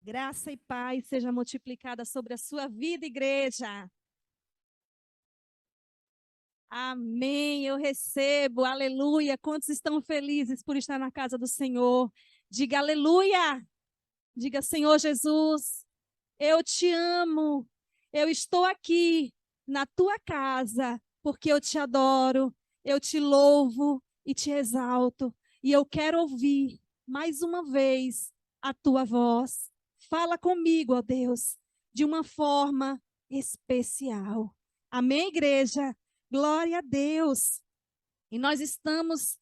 Graça e paz seja multiplicada sobre a sua vida, igreja. Amém. Eu recebo. Aleluia. Quantos estão felizes por estar na casa do Senhor? Diga aleluia. Diga, Senhor Jesus, eu te amo. Eu estou aqui na tua casa porque eu te adoro, eu te louvo e te exalto. E eu quero ouvir mais uma vez a tua voz. Fala comigo, ó Deus, de uma forma especial. Amém, igreja? Glória a Deus. E nós estamos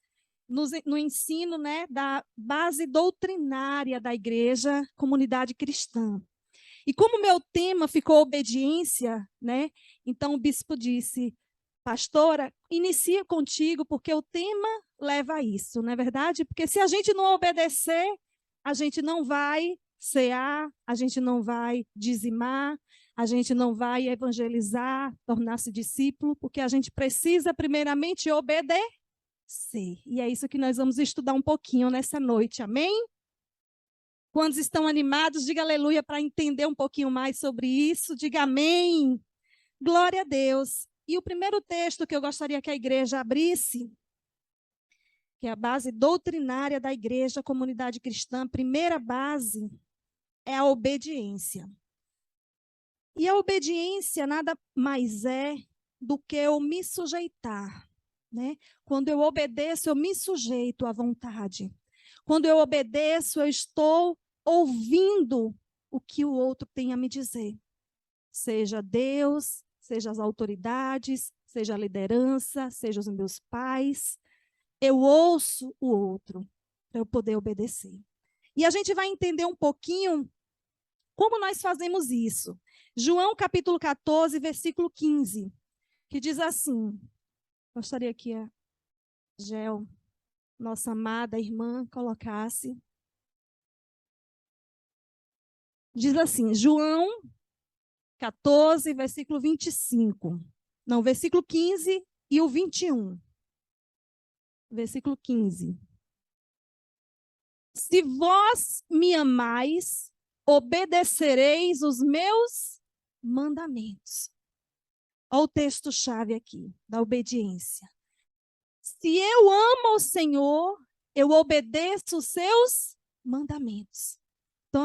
no ensino, né, da base doutrinária da igreja, comunidade cristã. E como meu tema ficou obediência, né? Então o bispo disse: pastora, inicia contigo, porque o tema leva a isso, não é verdade? Porque se a gente não obedecer, a gente não vai cear, a gente não vai dizimar, a gente não vai evangelizar, tornar-se discípulo, porque a gente precisa primeiramente obedecer. E é isso que nós vamos estudar um pouquinho nessa noite, amém? Quantos estão animados, diga aleluia para entender um pouquinho mais sobre isso. Diga amém. Glória a Deus. E o primeiro texto que eu gostaria que a igreja abrisse, que é a base doutrinária da igreja, comunidade cristã, a primeira base é a obediência. E a obediência nada mais é do que eu me sujeitar, né? Quando eu obedeço, eu me sujeito à vontade. Quando eu obedeço, eu estou ouvindo o que o outro tem a me dizer. Seja Deus, seja as autoridades, seja a liderança, seja os meus pais. Eu ouço o outro para eu poder obedecer. E a gente vai entender um pouquinho como nós fazemos isso. João capítulo 14, versículo 15, que diz assim, gostaria que a Gel, nossa amada irmã, colocasse. Diz assim, João 14, versículo 25. Não, versículo 15 e o 21. Versículo 15. Se vós me amais, obedecereis os meus mandamentos. Olha o texto-chave aqui, da obediência. Se eu amo o Senhor, eu obedeço os seus mandamentos. Então,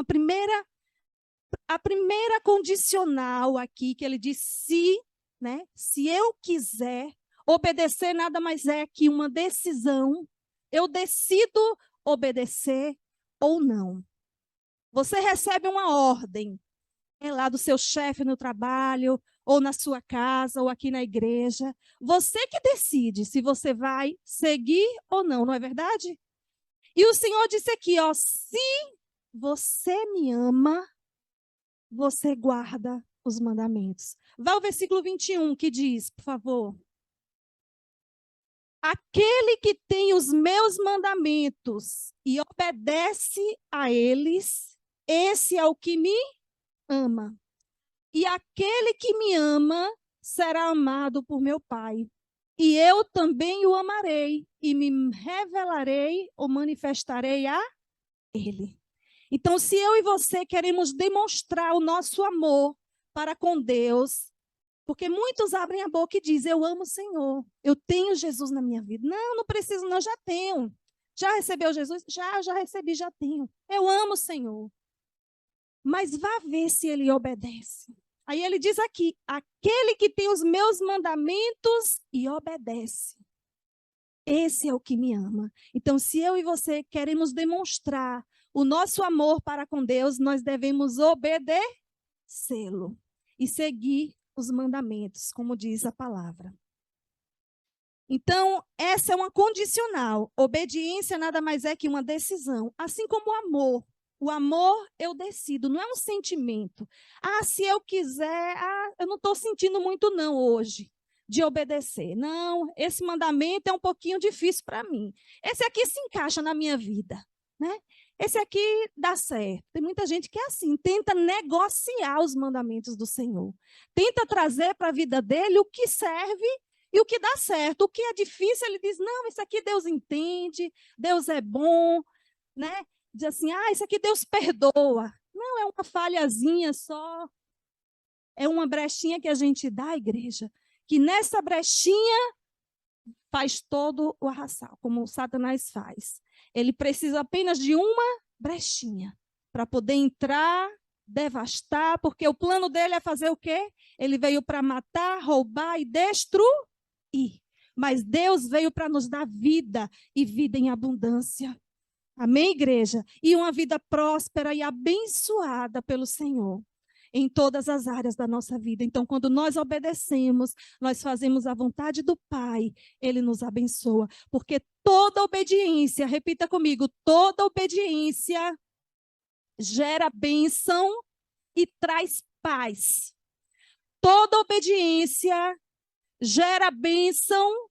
a primeira condicional aqui, que ele diz se, né? Se eu quiser, obedecer nada mais é que uma decisão. Eu decido obedecer ou não. Você recebe uma ordem, é lá do seu chefe no trabalho, ou na sua casa, ou aqui na igreja. Você que decide se você vai seguir ou não, não é verdade? E o Senhor disse aqui, ó, se você me ama, você guarda os mandamentos. Vá ao versículo 21, que diz, por favor. Aquele que tem os meus mandamentos e obedece a eles, esse é o que me ama. E aquele que me ama será amado por meu Pai. E eu também o amarei e me revelarei ou manifestarei a ele. Então, se eu e você queremos demonstrar o nosso amor para com Deus, porque muitos abrem a boca e dizem, eu amo o Senhor, eu tenho Jesus na minha vida. Não, não preciso não, já tenho. Já recebeu Jesus? Já recebi, já tenho. Eu amo o Senhor. Mas vá ver se ele obedece. Aí ele diz aqui, aquele que tem os meus mandamentos e obedece. Esse é o que me ama. Então, se eu e você queremos demonstrar o nosso amor para com Deus, nós devemos obedecê-lo e seguir os mandamentos, como diz a palavra. Então, essa é uma condicional. Obediência nada mais é que uma decisão, assim como o amor. O amor eu decido, não é um sentimento. Se eu quiser, eu não estou sentindo muito não hoje de obedecer. Não, esse mandamento é um pouquinho difícil para mim. Esse aqui se encaixa na minha vida, né? Esse aqui dá certo. Tem muita gente que é assim, tenta negociar os mandamentos do Senhor. Tenta trazer para a vida dele o que serve e o que dá certo. O que é difícil, ele diz, não, isso aqui Deus entende, Deus é bom, né? Diz assim, isso aqui Deus perdoa. não, é uma falhazinha só. É uma brechinha que a gente dá, igreja, que nessa brechinha faz todo o arrasal, como o Satanás faz. Ele precisa apenas de uma brechinha para poder entrar, devastar, porque o plano dele é fazer o quê? Ele veio para matar, roubar e destruir. Mas Deus veio para nos dar vida e vida em abundância. Amém, igreja? E uma vida próspera e abençoada pelo Senhor em todas as áreas da nossa vida. Então, quando nós obedecemos, nós fazemos a vontade do Pai, Ele nos abençoa. Porque toda obediência, repita comigo, toda obediência gera bênção e traz paz. Toda obediência gera bênção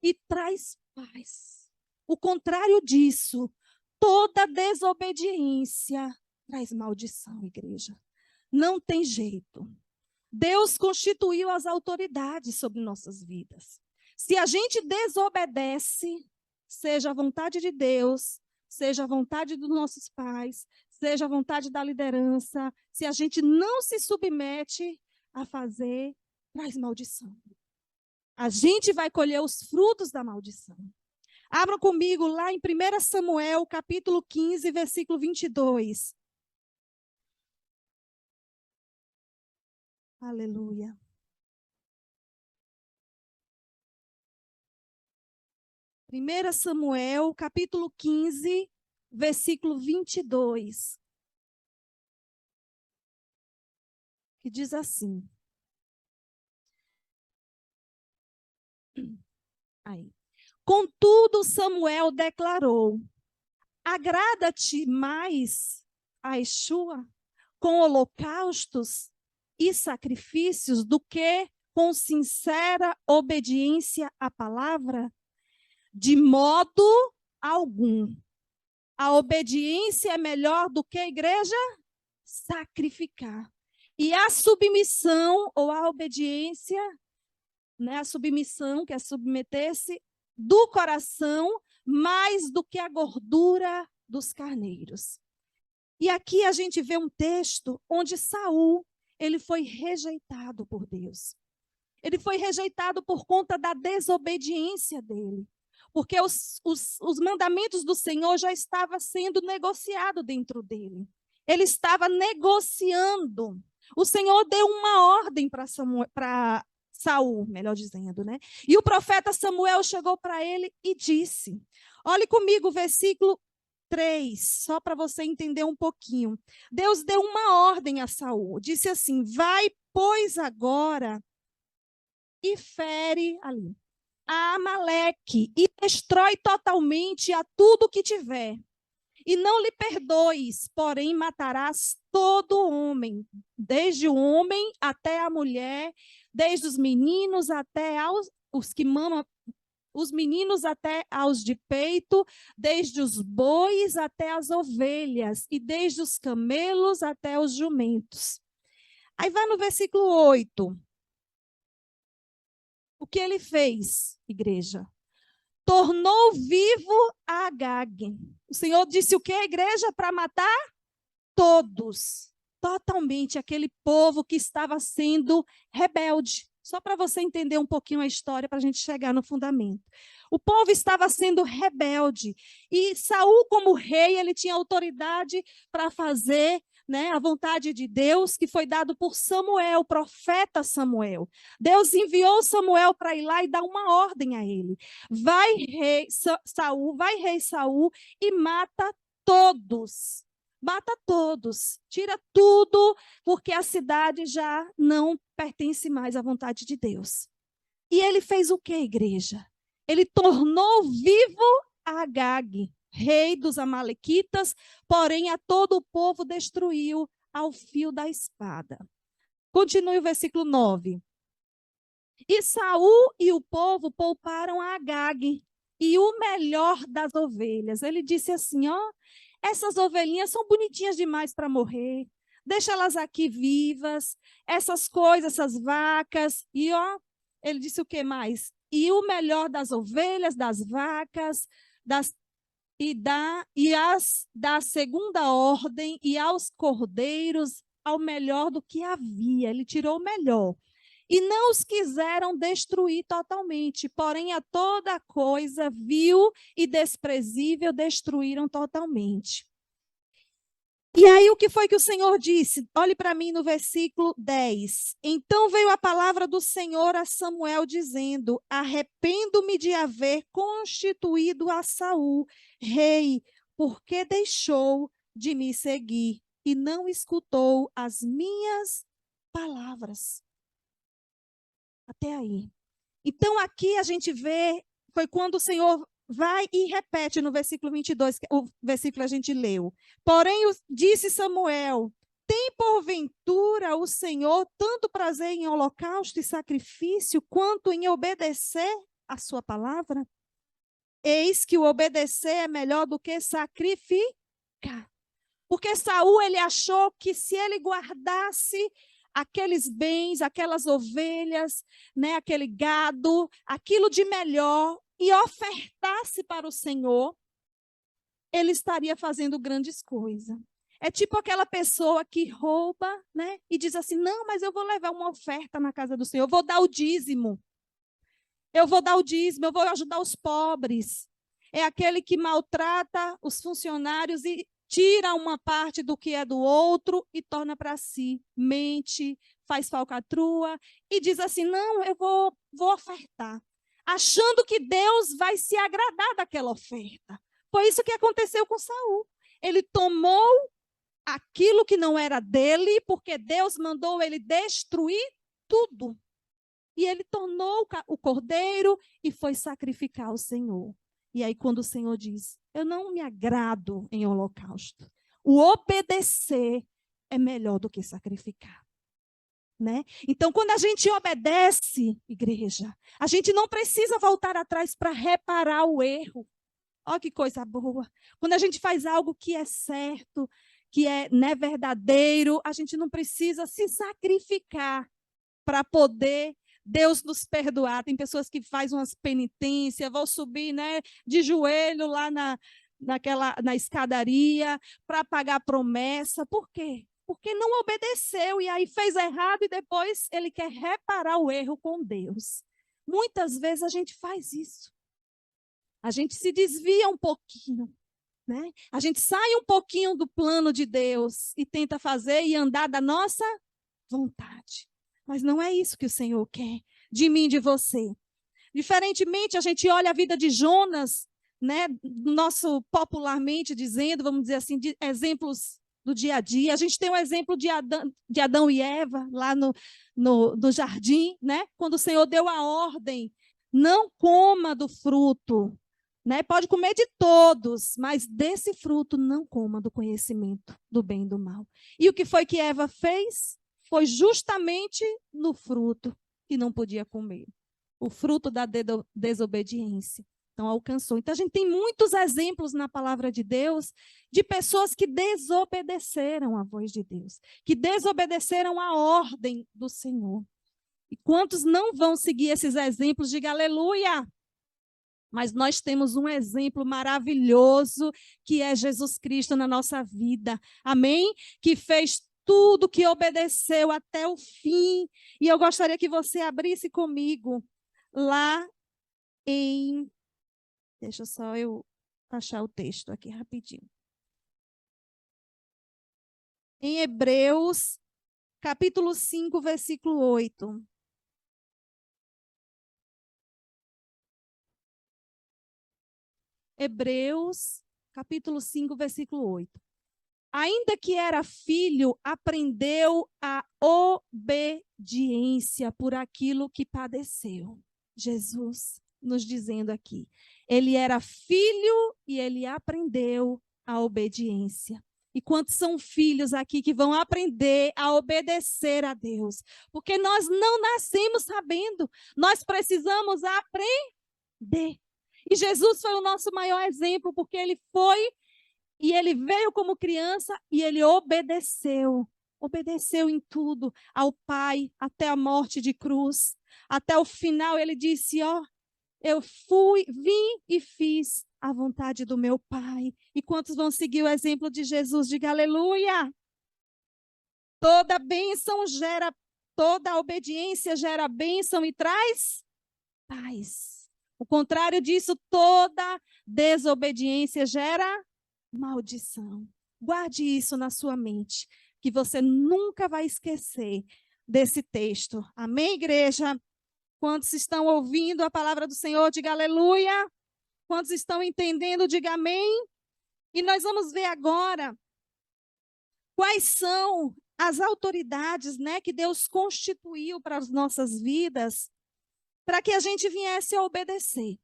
e traz paz. O contrário disso, toda desobediência traz maldição, igreja. Não tem jeito. Deus constituiu as autoridades sobre nossas vidas. Se a gente desobedece, seja a vontade de Deus, seja a vontade dos nossos pais, seja a vontade da liderança, se a gente não se submete a fazer, traz maldição. A gente vai colher os frutos da maldição. Abram comigo lá em 1 Samuel, capítulo 15, versículo 22. Aleluia. Primeira Samuel, capítulo 15, versículo 22. Que diz assim. Aí. Contudo, Samuel declarou: agrada-te mais a Yeshua com holocaustos e sacrifícios do que com sincera obediência à palavra? De modo algum. A obediência é melhor do que a igreja sacrificar. E a submissão ou a obediência, né, a submissão, que é submeter-se do coração, mais do que a gordura dos carneiros. E aqui a gente vê um texto onde Saul, ele foi rejeitado por Deus. Ele foi rejeitado por conta da desobediência dele. Porque os mandamentos do Senhor já estavam sendo negociados dentro dele. Ele estava negociando. O Senhor deu uma ordem para Saul, melhor dizendo, né? E o profeta Samuel chegou para ele e disse, olhe comigo o versículo 3, só para você entender um pouquinho. Deus deu uma ordem a Saul, disse assim, vai, pois, agora e fere ali a Amaleque e destrói totalmente a tudo que tiver. E não lhe perdoes, porém matarás todo homem, desde o homem até a mulher, desde os meninos até os que mamam, os meninos até aos de peito, desde os bois até as ovelhas, e desde os camelos até os jumentos. Aí vai no versículo 8. O que ele fez, igreja? Tornou vivo a Agag. O Senhor disse o que, igreja? Para matar todos. Totalmente aquele povo que estava sendo rebelde. Só para você entender um pouquinho a história, para a gente chegar no fundamento. O povo estava sendo rebelde. E Saul, como rei, ele tinha autoridade para fazer, né, a vontade de Deus, que foi dado por Samuel, o profeta Samuel. Deus enviou Samuel para ir lá e dar uma ordem a ele. Vai, rei Saul, e mata todos. Mata todos, tira tudo, porque a cidade já não pertence mais à vontade de Deus. E ele fez o que, igreja? Ele tornou vivo Agag, rei dos amalequitas, porém a todo o povo destruiu ao fio da espada. Continue o versículo 9. E Saul e o povo pouparam a Agag e o melhor das ovelhas. Ele disse assim, ó, essas ovelhinhas são bonitinhas demais para morrer. Deixa elas aqui vivas. Essas coisas, essas vacas. E ó, ele disse o que mais? E o melhor das ovelhas, das vacas, da segunda ordem e aos cordeiros ao melhor do que havia. Ele tirou o melhor. E não os quiseram destruir totalmente, porém a toda coisa vil e desprezível destruíram totalmente. E aí o que foi que o Senhor disse? Olhe para mim no versículo 10. Então veio a palavra do Senhor a Samuel dizendo: arrependo-me de haver constituído a Saul rei, porque deixou de me seguir e não escutou as minhas palavras. Até aí. Então aqui a gente vê, foi quando o Senhor vai e repete no versículo 22, o versículo que a gente leu. Porém, disse Samuel: tem porventura o Senhor tanto prazer em holocausto e sacrifício, quanto em obedecer a sua palavra? Eis que o obedecer é melhor do que sacrificar. Porque Saul, ele achou que se ele guardasse aqueles bens, aquelas ovelhas, né, aquele gado, aquilo de melhor, e ofertasse para o Senhor, ele estaria fazendo grandes coisas. É tipo aquela pessoa que rouba, né, e diz assim: não, mas eu vou levar uma oferta na casa do Senhor, eu vou dar o dízimo. Eu vou dar o dízimo, eu vou ajudar os pobres. É aquele que maltrata os funcionários e tira uma parte do que é do outro e torna para si. Mente, faz falcatrua e diz assim: não, eu vou ofertar. Achando que Deus vai se agradar daquela oferta. Foi isso que aconteceu com Saul. Ele tomou aquilo que não era dele, porque Deus mandou ele destruir tudo. E ele tornou o cordeiro e foi sacrificar ao Senhor. E aí, quando o Senhor diz: eu não me agrado em holocausto, o obedecer é melhor do que sacrificar. Né? Então, quando a gente obedece, igreja, a gente não precisa voltar atrás para reparar o erro. Olha que coisa boa. Quando a gente faz algo que é certo, que é, né, verdadeiro, a gente não precisa se sacrificar para poder Deus nos perdoar. Tem pessoas que fazem umas penitências, vão subir, né, de joelho lá na escadaria para pagar a promessa. Por quê? Porque não obedeceu e aí fez errado e depois ele quer reparar o erro com Deus. Muitas vezes a gente faz isso. A gente se desvia um pouquinho, né? A gente sai um pouquinho do plano de Deus e tenta fazer e andar da nossa vontade. Mas não é isso que o Senhor quer de mim e de você. Diferentemente, a gente olha a vida de Jonas, né, nosso popularmente dizendo, vamos dizer assim, de exemplos do dia a dia. A gente tem o exemplo de Adão e Eva lá no jardim, né, quando o Senhor deu a ordem: não coma do fruto, né, pode comer de todos, mas desse fruto não coma, do conhecimento do bem e do mal. E o que foi que Eva fez? Foi justamente no fruto que não podia comer. O fruto da desobediência. Então, alcançou. Então, a gente tem muitos exemplos na palavra de Deus de pessoas que desobedeceram à voz de Deus, que desobedeceram à ordem do Senhor. E quantos não vão seguir esses exemplos? Diga aleluia! Mas nós temos um exemplo maravilhoso, que é Jesus Cristo na nossa vida. Amém? Que fez tudo, que obedeceu até o fim. E eu gostaria que você abrisse comigo lá em... Deixa só eu achar o texto aqui rapidinho. Em Hebreus, capítulo 5, versículo 8. Hebreus, capítulo 5, versículo 8. Ainda que era filho, aprendeu a obediência por aquilo que padeceu. Jesus nos dizendo aqui. Ele era filho e ele aprendeu a obediência. E quantos são filhos aqui que vão aprender a obedecer a Deus? Porque nós não nascemos sabendo, nós precisamos aprender. E Jesus foi o nosso maior exemplo, porque ele foi e ele veio como criança e ele obedeceu. Obedeceu em tudo ao Pai, até a morte de cruz. Até o final ele disse: ó, eu vim e fiz a vontade do meu Pai. E quantos vão seguir o exemplo de Jesus? Diga aleluia! Toda bênção gera, toda obediência gera bênção e traz paz. O contrário disso, toda desobediência gera maldição. Guarde isso na sua mente, que você nunca vai esquecer desse texto. Amém, igreja? Quantos estão ouvindo a palavra do Senhor, diga aleluia. Quantos estão entendendo, diga amém. E nós vamos ver agora quais são as autoridades, né, que Deus constituiu para as nossas vidas, para que a gente viesse a obedecer.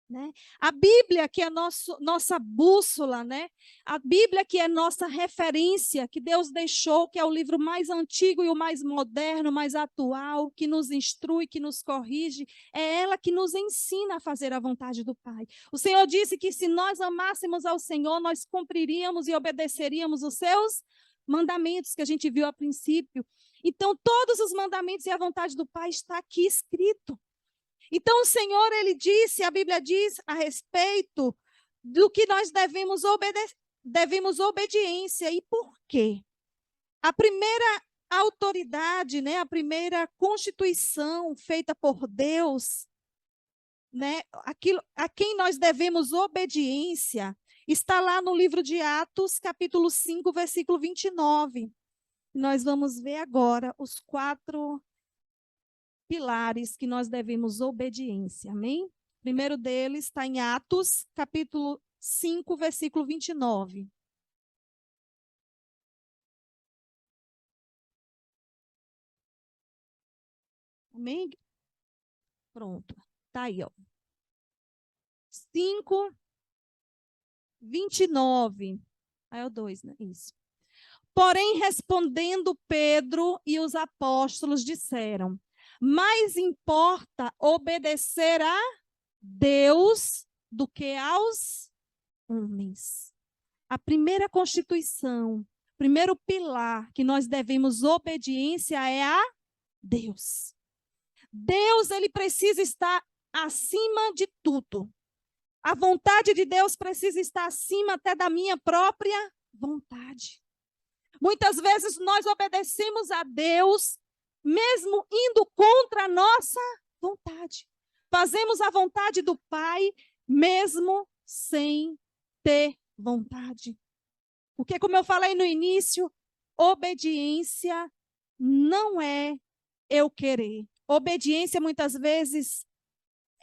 Né? A Bíblia, que é nossa bússola, né? A Bíblia, que é nossa referência, que Deus deixou, que é o livro mais antigo e o mais moderno, mais atual, que nos instrui, que nos corrige, é ela que nos ensina a fazer a vontade do Pai. O Senhor disse que se nós amássemos ao Senhor, nós cumpriríamos e obedeceríamos os seus mandamentos, que a gente viu a princípio. Então, todos os mandamentos e a vontade do Pai está aqui escrito. Então, o Senhor, ele disse, a Bíblia diz a respeito do que nós devemos obediência. E por quê? A primeira autoridade, né, a primeira constituição feita por Deus, né, a quem nós devemos obediência, está lá no livro de Atos, capítulo 5, versículo 29. Nós vamos ver agora os 4 pilares que nós devemos obediência, amém? O primeiro deles está em Atos, capítulo 5, versículo 29. Amém? Pronto, está aí, ó. 5, 29. Aí é o 2, né? Isso. Porém, respondendo Pedro e os apóstolos disseram: mais importa obedecer a Deus do que aos homens. A primeira constituição, primeiro pilar que nós devemos obediência é a Deus. Deus, ele precisa estar acima de tudo. A vontade de Deus precisa estar acima até da minha própria vontade. Muitas vezes nós obedecemos a Deus mesmo indo contra a nossa vontade. Fazemos a vontade do Pai, mesmo sem ter vontade. Porque, como eu falei no início, obediência não é eu querer. Obediência, muitas vezes,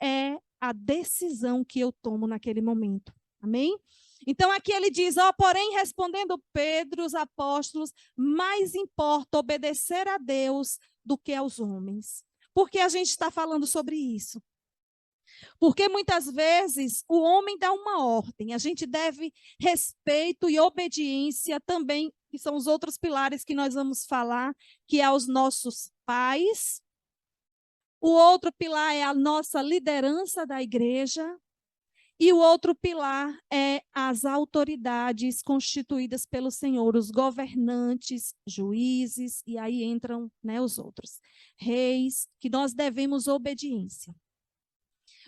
é a decisão que eu tomo naquele momento. Amém? Então, aqui ele diz, porém, respondendo Pedro, os apóstolos, mais importa obedecer a Deus do que aos homens. Por que a gente está falando sobre isso? Porque muitas vezes o homem dá uma ordem, a gente deve respeito e obediência também, que são os outros pilares que nós vamos falar, que é aos nossos pais. O outro pilar é a nossa liderança da igreja. E o outro pilar é as autoridades constituídas pelo Senhor, os governantes, juízes, e aí entram, né, os outros, reis, que nós devemos obediência.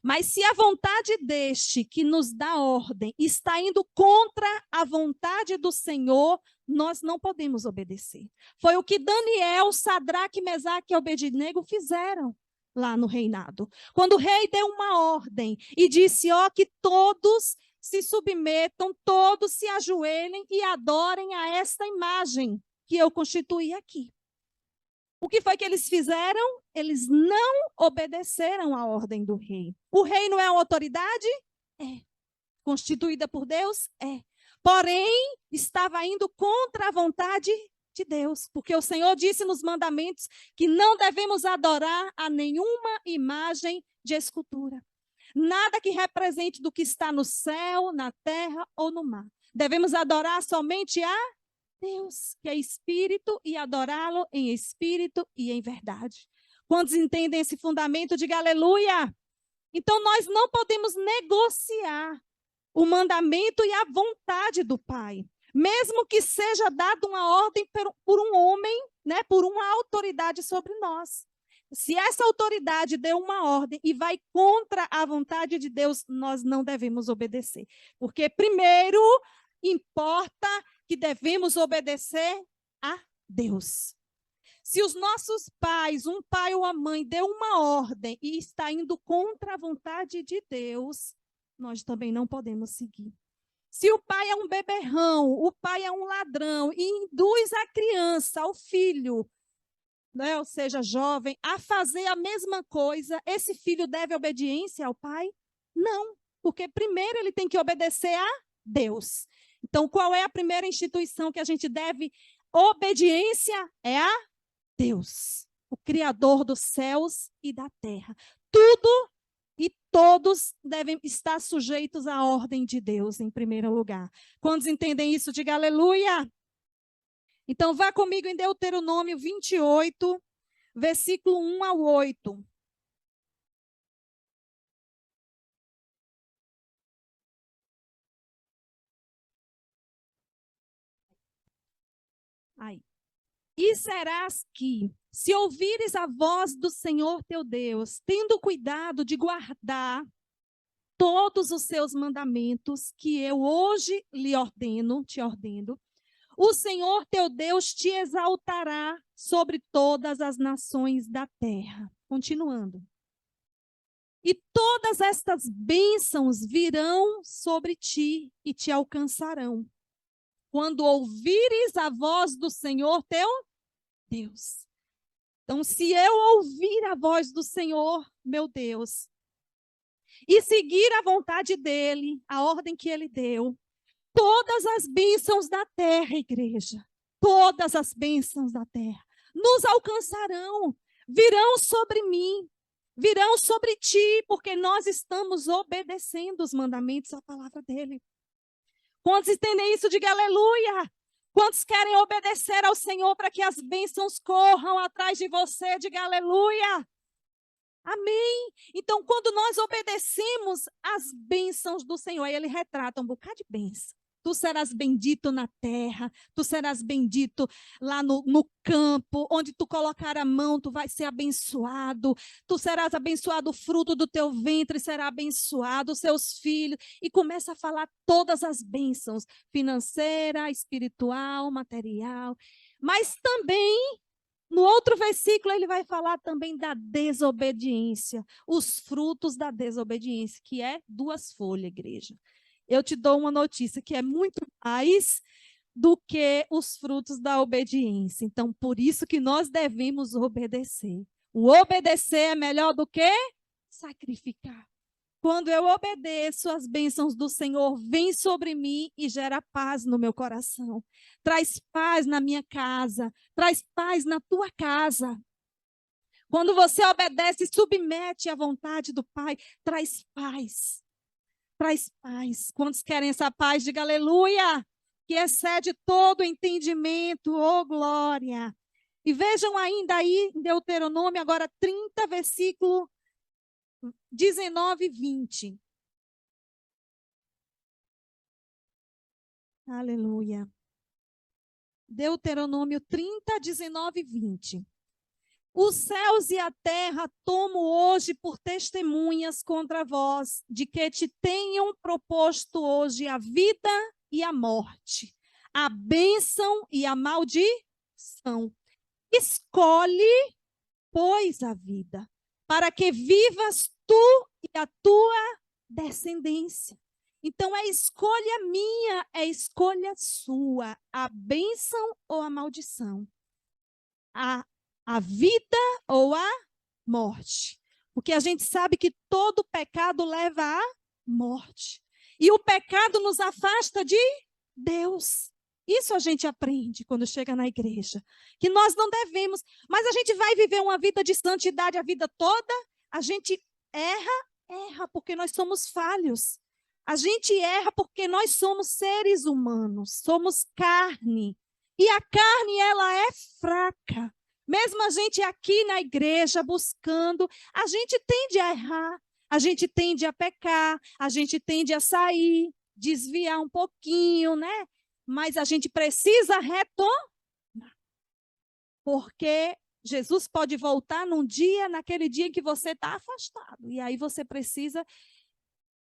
Mas se a vontade deste que nos dá ordem está indo contra a vontade do Senhor, nós não podemos obedecer. Foi o que Daniel, Sadraque, Mesaque e Abednego fizeram lá no reinado. Quando o rei deu uma ordem e disse, que todos se submetam, todos se ajoelhem e adorem a esta imagem que eu constituí aqui. O que foi que eles fizeram? Eles não obedeceram à ordem do rei. O rei não é uma autoridade? É. Constituída por Deus? É. Porém, estava indo contra a vontade de Deus, porque o Senhor disse nos mandamentos que não devemos adorar a nenhuma imagem de escultura. Nada que represente do que está no céu, na terra ou no mar. Devemos adorar somente a Deus, que é espírito, e adorá-lo em espírito e em verdade. Quantos entendem esse fundamento? Diga aleluia! Então, nós não podemos negociar o mandamento e a vontade do Pai. Mesmo que seja dada uma ordem por um homem, né, por uma autoridade sobre nós. Se essa autoridade deu uma ordem e vai contra a vontade de Deus, nós não devemos obedecer. Porque primeiro importa que devemos obedecer a Deus. Se os nossos pais, um pai ou a mãe, deu uma ordem e está indo contra a vontade de Deus, nós também não podemos seguir. Se o pai é um beberrão, o pai é um ladrão e induz a criança, o filho, né, ou seja, jovem, a fazer a mesma coisa, esse filho deve obediência ao pai? Não, porque primeiro ele tem que obedecer a Deus. Então, qual é a primeira instituição que a gente deve obediência? É a Deus, o Criador dos céus e da terra. Tudo e todos devem estar sujeitos à ordem de Deus, em primeiro lugar. Quantos entendem isso? Diga aleluia. Então, vá comigo em Deuteronômio 28, versículo 1 ao 8. Aí. E serás que, se ouvires a voz do Senhor teu Deus, tendo cuidado de guardar todos os seus mandamentos que eu hoje te ordeno, o Senhor teu Deus te exaltará sobre todas as nações da terra. Continuando. E todas estas bênçãos virão sobre ti e te alcançarão, quando ouvires a voz do Senhor teu Deus. Então, se eu ouvir a voz do Senhor, meu Deus, e seguir a vontade dele, a ordem que ele deu, todas as bênçãos da terra, igreja, todas as bênçãos da terra nos alcançarão, virão sobre mim, virão sobre ti, porque nós estamos obedecendo os mandamentos, a palavra dele. Quantos entendem isso? Diga aleluia. Quantos querem obedecer ao Senhor para que as bênçãos corram atrás de você? Diga aleluia. Amém. Então, quando nós obedecemos as bênçãos do Senhor, ele retrata um bocado de bênção. Tu serás bendito na terra, tu serás bendito lá no campo, onde tu colocar a mão, tu vais ser abençoado, tu serás abençoado, o fruto do teu ventre será abençoado, os seus filhos, e começa a falar todas as bênçãos, financeira, espiritual, material, mas também no outro versículo, ele vai falar também da desobediência, os frutos da desobediência, que é 2 folhas, igreja. Eu te dou uma notícia que é muito mais do que os frutos da obediência. Então, por isso que nós devemos obedecer. O obedecer é melhor do que sacrificar. Quando eu obedeço, as bênçãos do Senhor vêm sobre mim e gera paz no meu coração. Traz paz na minha casa, traz paz na tua casa. Quando você obedece e submete à vontade do Pai, traz paz. Traz paz. Quantos querem essa paz? Diga aleluia, que excede todo entendimento, oh glória. E vejam ainda aí em Deuteronômio, agora 30, versículo 19 e 20. Aleluia. Deuteronômio 30, 19 e 20. Os céus e a terra tomo hoje por testemunhas contra vós, de que te tenham proposto hoje a vida e a morte, a bênção e a maldição. Escolhe, pois, a vida, para que vivas tu e a tua descendência. Então, é escolha minha, é escolha sua, a bênção ou a maldição, a vida ou a morte. Porque a gente sabe que todo pecado leva à morte. E o pecado nos afasta de Deus. Isso a gente aprende quando chega na igreja. Que nós não devemos, mas a gente vai viver uma vida de santidade a vida toda. A gente erra porque nós somos falhos. A gente erra porque nós somos seres humanos, somos carne. E a carne, ela é fraca. Mesmo a gente aqui na igreja buscando, a gente tende a errar, a gente tende a pecar, a gente tende a sair, desviar um pouquinho, né? Mas a gente precisa retornar. Porque Jesus pode voltar naquele dia em que você está afastado. E aí você precisa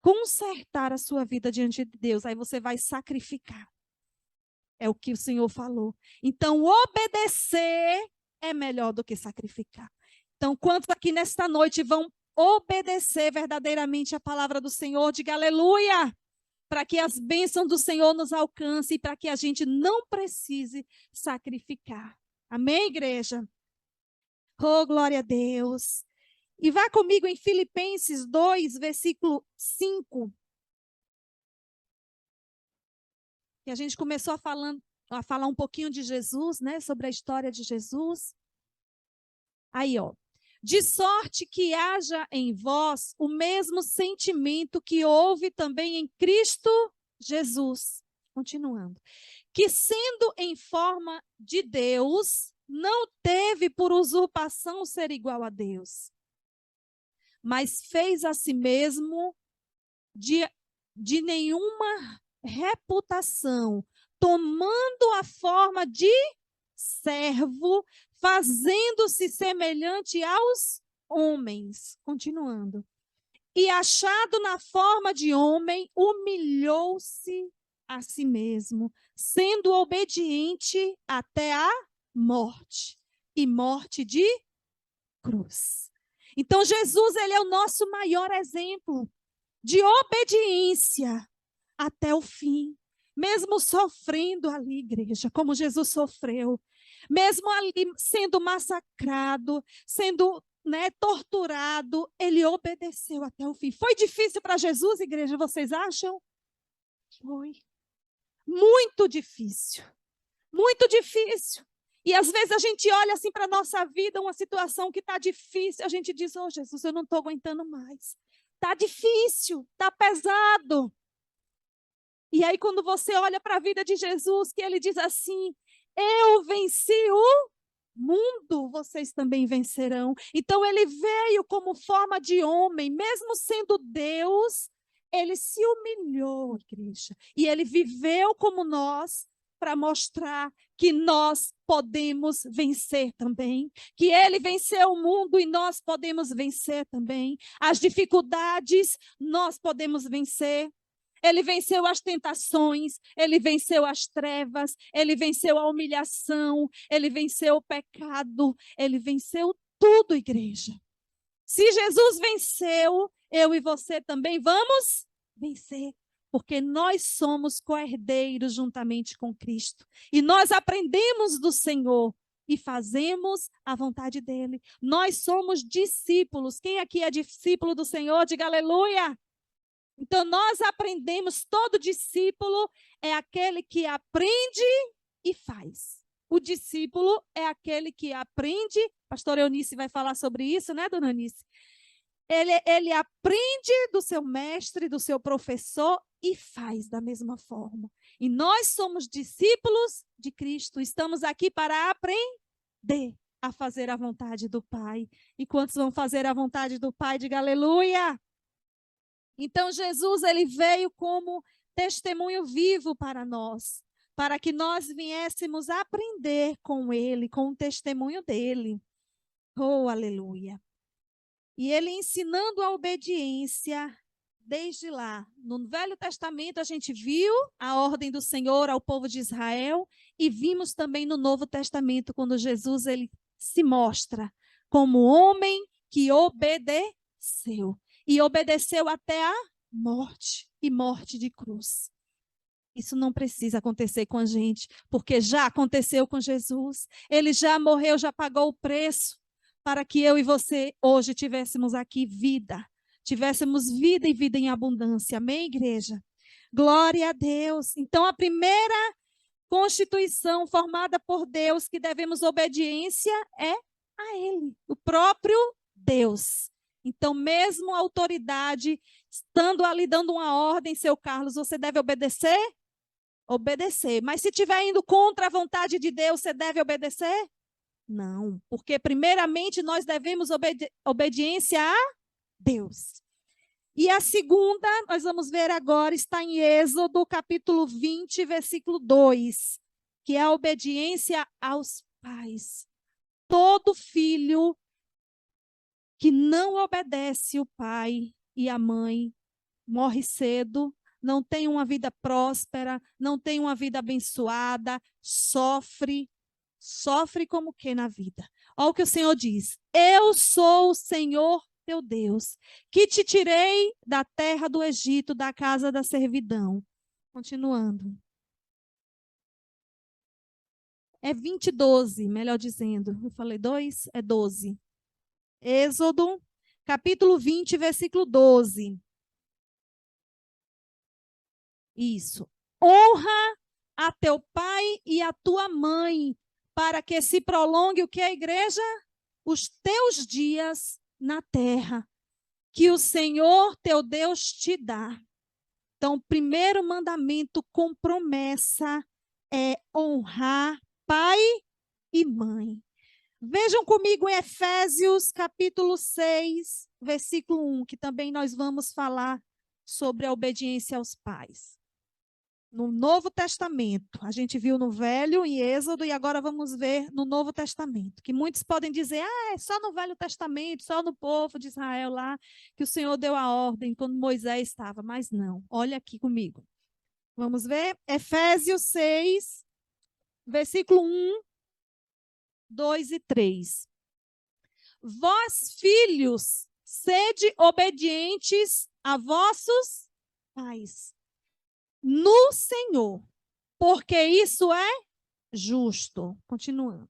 consertar a sua vida diante de Deus. Aí você vai sacrificar. É o que o Senhor falou. Então, obedecer é melhor do que sacrificar. Então, quantos aqui nesta noite vão obedecer verdadeiramente a palavra do Senhor? Diga aleluia! Para que as bênçãos do Senhor nos alcancem e para que a gente não precise sacrificar. Amém, igreja? Oh, glória a Deus. E vá comigo em Filipenses 2, versículo 5. Que a gente começou a falar um pouquinho de Jesus, né? Sobre a história de Jesus. Aí, ó. De sorte que haja em vós o mesmo sentimento que houve também em Cristo Jesus. Continuando. Que sendo em forma de Deus, não teve por usurpação ser igual a Deus, mas fez a si mesmo de nenhuma reputação, tomando a forma de servo, fazendo-se semelhante aos homens. Continuando. E achado na forma de homem, humilhou-se a si mesmo, sendo obediente até a morte, e morte de cruz. Então, Jesus, ele é o nosso maior exemplo de obediência até o fim. Mesmo sofrendo ali, igreja, como Jesus sofreu. Mesmo ali sendo massacrado, sendo, né, torturado, ele obedeceu até o fim. Foi difícil para Jesus, igreja, vocês acham? Foi. Muito difícil. Muito difícil. E às vezes a gente olha assim para a nossa vida, uma situação que está difícil, a gente diz, oh Jesus, eu não estou aguentando mais. Está difícil, está pesado. E aí quando você olha para a vida de Jesus, que ele diz assim, eu venci o mundo, vocês também vencerão. Então ele veio como forma de homem, mesmo sendo Deus, ele se humilhou, igreja. E ele viveu como nós, para mostrar que nós podemos vencer também, que ele venceu o mundo e nós podemos vencer também. As dificuldades, nós podemos vencer. Ele venceu as tentações, ele venceu as trevas, ele venceu a humilhação, ele venceu o pecado, ele venceu tudo, igreja. Se Jesus venceu, eu e você também vamos vencer. Porque nós somos co-herdeiros juntamente com Cristo. E nós aprendemos do Senhor e fazemos a vontade dele. Nós somos discípulos. Quem aqui é discípulo do Senhor, diga aleluia. Então nós aprendemos, todo discípulo é aquele que aprende e faz. O discípulo é aquele que aprende. Pastor Eunice vai falar sobre isso, né, dona Eunice? Ele aprende do seu mestre, do seu professor e faz da mesma forma. E nós somos discípulos de Cristo, estamos aqui para aprender a fazer a vontade do Pai. E quantos vão fazer a vontade do Pai? Diga aleluia! Então Jesus, ele veio como testemunho vivo para nós, para que nós viéssemos aprender com ele, com o testemunho dele. Oh, aleluia! E ele ensinando a obediência desde lá. No Velho Testamento a gente viu a ordem do Senhor ao povo de Israel e vimos também no Novo Testamento quando Jesus ele se mostra como homem que obedeceu. E obedeceu até a morte e morte de cruz. Isso não precisa acontecer com a gente, porque já aconteceu com Jesus. Ele já morreu, já pagou o preço para que eu e você hoje tivéssemos aqui vida. Tivéssemos vida e vida em abundância. Amém, igreja? Glória a Deus. Então, a primeira constituição formada por Deus que devemos obediência é a Ele, o próprio Deus. Então, mesmo a autoridade, estando ali dando uma ordem, seu Carlos, você deve obedecer? Obedecer. Mas se estiver indo contra a vontade de Deus, você deve obedecer? Não, porque primeiramente nós devemos obediência a Deus. E a segunda, nós vamos ver agora, está em Êxodo, capítulo 20, versículo 2, que é a obediência aos pais. todo filho que não obedece o pai e a mãe morre cedo, não tem uma vida próspera, não tem uma vida abençoada, sofre. Sofre como que na vida? Olha o que o Senhor diz: eu sou o Senhor teu Deus, que te tirei da terra do Egito, da casa da servidão. Continuando. É 20, 12, melhor dizendo. Eu falei 2? É 12. Êxodo, capítulo 20, versículo 12. Isso. Honra a teu pai e a tua mãe, para que se prolongue o que a igreja? Os teus dias na terra, que o Senhor teu Deus te dá. Então, o primeiro mandamento com promessa é honrar pai e mãe. Vejam comigo em Efésios capítulo 6, versículo 1, que também nós vamos falar sobre a obediência aos pais. No Novo Testamento, a gente viu no Velho, em Êxodo, e agora vamos ver no Novo Testamento, que muitos podem dizer, é só no Velho Testamento, só no povo de Israel lá, que o Senhor deu a ordem quando Moisés estava, mas não, olha aqui comigo. Vamos ver, Efésios 6, versículo 1, 2 e 3. Vós, filhos, sede obedientes a vossos pais, no Senhor, porque isso é justo. Continuando.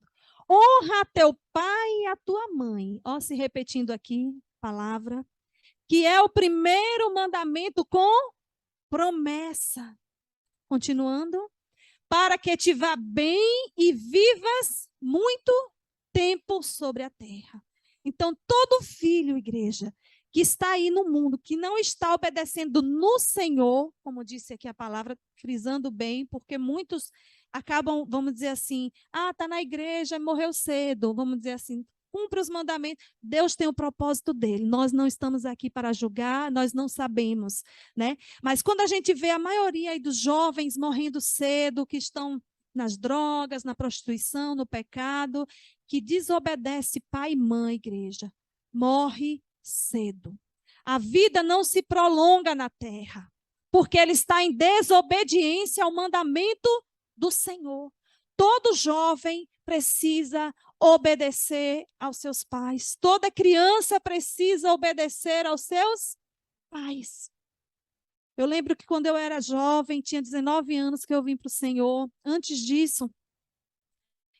Honra teu pai e a tua mãe. Ó, se repetindo aqui, palavra. Que é o primeiro mandamento com promessa. Continuando. Para que te vá bem e vivas muito tempo sobre a terra. Então, todo filho, igreja, que está aí no mundo, que não está obedecendo no Senhor, como disse aqui a palavra, frisando bem, porque muitos acabam, vamos dizer assim, está na igreja, morreu cedo, vamos dizer assim, cumpre os mandamentos. Deus tem o propósito dele. Nós não estamos aqui para julgar, nós não sabemos, né? Mas quando a gente vê a maioria aí dos jovens morrendo cedo, que estão nas drogas, na prostituição, no pecado, que desobedece pai e mãe, igreja, morre cedo. A vida não se prolonga na terra, porque ele está em desobediência ao mandamento do Senhor. Todo jovem precisa obedecer aos seus pais. Toda criança precisa obedecer aos seus pais. Eu lembro que quando eu era jovem, tinha 19 anos que eu vim para o Senhor. Antes disso,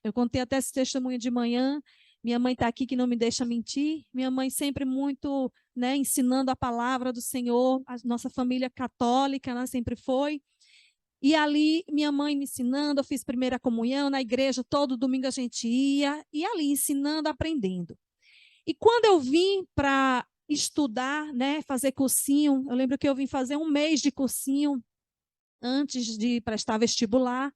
eu contei até esse testemunho de manhã. Minha mãe está aqui que não me deixa mentir. Minha mãe sempre muito, né, ensinando a palavra do Senhor. A nossa família católica, né, sempre foi. E ali, minha mãe me ensinando, eu fiz primeira comunhão na igreja, todo domingo a gente ia, e ali ensinando, aprendendo. E quando eu vim para estudar, né, fazer cursinho, eu lembro que eu vim fazer 1 mês de cursinho antes de prestar vestibular,